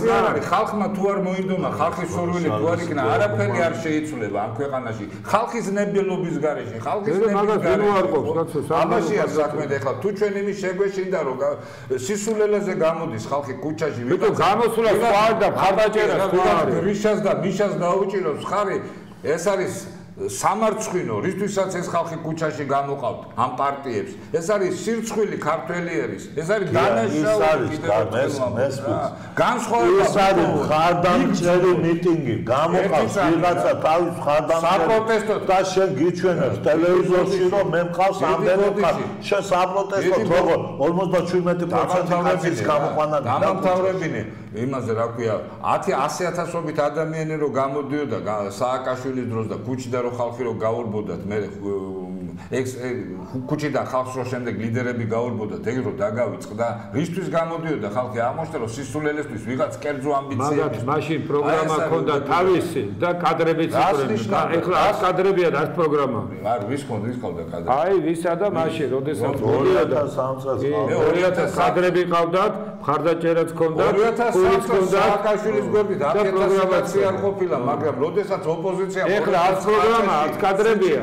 ხალხმა თუ არ მოინდომა, ხალხის სურვილი თუ არ იქნა, არაფერი არ შეიცვლება ამ ქვეყანაში. ხალხის ნებელობის გარეშე, ხალხის მაგას ვერ უარყოფს, კაცო, ამაშია საქმე და ეხლა თუ ჩვენ იმის შეგვეშინდა, რომ სისულელეზე გამოდის ხალხი ქუჩაში, ვიღაცა გამოსულა სხვა და ხალხაჭერას თუ არის რიშას და მიშას დაუჭიროს ხარი, ეს არის სამარცხვინო, რისთვისაც ეს ხალხი ქუჩაში გამოყავთ ამ პარტიებს. ეს არის სირცხვილი ქართველიერის. ეს არის დანაშაული განსხვავება. ეს არის ხარდამჭერი მიტინგი, გამოყავს ვიღაცა თავის ხარდამჭერს და შენ გიჩვენებს ტელევიზორში, რომ მე მყავს ამდენი ხალხი. შენ საპროტესტოდ როგორ 57% კაცის გამოყვანა დამთავრებინე. იმაზე რა ქვია 100,000-ობით ადამიანი რო გამოდიოდა სააკაშვილის დროს და ქუჩიდან რო ხალხი რო გაურბოდათ მე ქუჩიდან ხალხს რო შემდეგ ლიდერები გაურბოდათ ეგ რო დაგავიწყდა რისთვის გამოდიოდა ხალხი აღმოჩნდა რომ სისულელესთვის ვიღაც კერძო ამბიციები მაგათ მაშინ პროგრამა ქონდა თავისი და კადრებიც იყვნენ ეხლა არ კადრებია და არ პროგრამა არ ვის ქონდა კადრები აი ვისა და მაშინ როდესაც მოდიოდა 2000 კადრები ყავდათ მხარდაჭერაც ქონდა სააკაშვილის გვერდით 10,000 არ ყოფილა მაგრამ როდესაც ოპოზიცია ეხლა არ პროგრამა არ კადრებია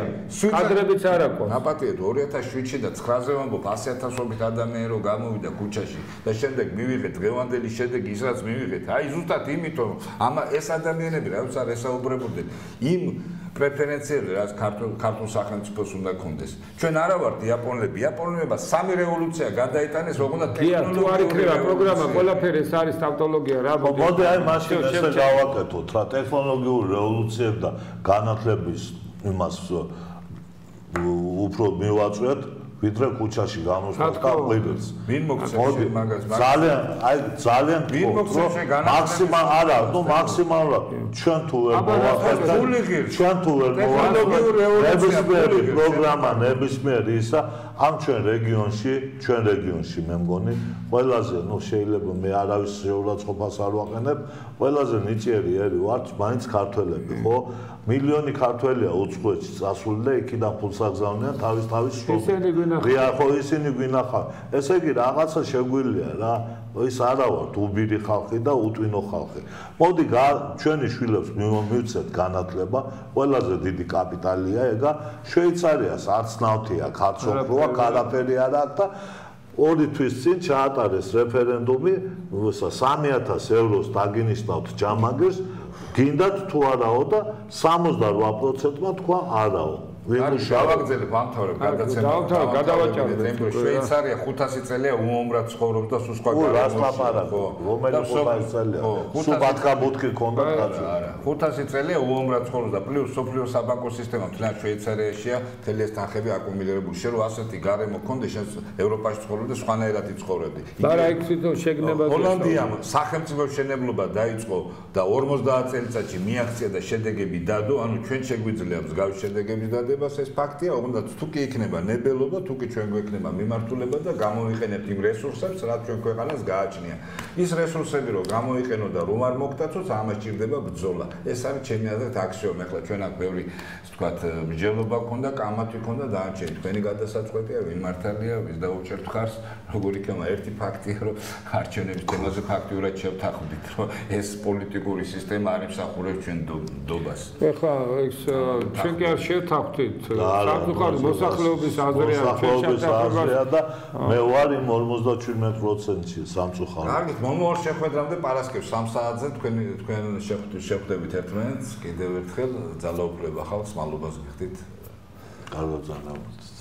კადრებიც არ აქვს ნაპატიეთ 2007-ში და 9-ზე ვამბობ 100,000-ობით ადამიანი რო გამოვიდა ქუჩაში და შემდეგ მივიღეთ დღევანდელი შედეგი ის რაც მივიღეთ აი ზუსტად იმიტომ ამ ეს ადამიანები რაც არ ესაუბრებოდნენ იმ პრეფერენციებზე რაც ქართულ სახელმწიფოს უნდა კონდეს ჩვენ არა ვართ იაპონელები იაპონელებმა სამი რევოლუცია გადაიტანეს როგორ ტექნოლოგია თუ არ იქნება პროგრამა ყველაფერი ეს არის ტავტოლოგია რა მოდი აი მაშინ ესე გავაკეთოთ რა ტექნოლოგიური რევოლუციები და განათლების იმას უფრო მივაწვეთ ვიდრე ქუჩაში გამოსვლა და ყვიბილს. ვინ მოგცემს მაგას? ძალიან მაქსიმალ არა, ნუ მაქსიმალურად ჩვენ თუ ვერ მოვახერხებთ, ჩვენ თუ ვერ მოვახერხებთ პროგრამა ნებისმიერ ისა ამ ჩვენ რეგიონში მე მგონი ყველაზე ნუ შეიძლება მე არავის შეურაცხყოფას არ ვაყენებ, ყველაზე ნიჭიერი ერი ვართ მაინც ქართველები, ხო? მილიონი ქართველია უცხოეთში წასული და იქიდან ფულს აგზავნიან თავის ღია ხო ისინი გვინახავ ესე იგი რაღაცა შეგვიძლია რა ის არა ვართ უბირი ხალხი და უტვინო ხალხი მოდი ჩვენი შვილებს მივცეთ განათლება ყველაზე დიდი კაპიტალია ეგა შვეიცარიას არც ნავთია ქარცოფროა არაფერი არ აქვს და 2 თვის წინ ჩაატარეს რეფერენდუმი 3,000 ევროს დაგინიშნავთ ჯამაგირს გინდათ თუ არაო და 68%-მა თქვა არაო. გავაგზავნებ ამთავრებ გადავაჭარბეთ. შვეიცარია 500 წელია უომრად ცხოვრობს და სულ სხვა გასლაპარაკო. რომელი 500 წელია? სულ ბათქაბუთქი ქონდა კაცო. არა, 500 წელია უომრად ცხოვრობს და პლუს სოფლიო საბანკო სისტემა თლიან შვეიცარიაშია მთელი ეს თანხები აკუმულირებული. შენ რო ასეთი გარემო ქონდეს, შენ ევროპაში ცხოვრობ და სხვანაირად იცხოვრებდი. არა, იქ თვითონ შეგნება ჰოლანდიამ სახელმწიფო მშენებლობა დაიწყო და 50 წელიწადში მიაღწია და შედეგები დადო, ანუ ჩვენ შეგვიძლია მსგავსი შედეგები დადო ეს ფაქტია, უნდა თუ კი იქნება ნებელობა, თუ კი ჩვენ გვექნება მიმართულება და გამოვიყენებთ იმ რესურსებს, რაც ჩვენ ქვეყანას გააჩნია. ის რესურსები რომ გამოიყენო და რომ არ მოგტაცოთ, ამას ჭირდება ბრძოლა. ეს არის ჩემი აზრით აქსიომი. ახლა ჩვენ აქ ბევრი, ვთქვათ, მსჯელობა ქონდა, კამათი ქონდა და არჩევით. თქვენი გადასაწყვეტია, ვინ მართალია, ვის დაუჭერთ ხარს, როგორ იქნება ერთი ფაქტია, რომ არჩევნების თემაზე ფაქტიურად შევთანხმდით, რომ ეს პოლიტიკური სისტემა არ იმსახურებს ჩვენ დობას. ეხლა ეს ჩვენ კი არ შევთანხმდით სამწუხაროდ მოსახლეობის აზრია და მე ვარ იმ 57%-ში სამწუხაროდ. კარგით, მომავალ შეხვედრამდე პარასკევს 3 საათზე თქვენ შეხვდებით ერთმანეთს კიდევ ერთხელ ძალაუფლება ხალხს მადლობას გიხდით. კარგად ზანავთ.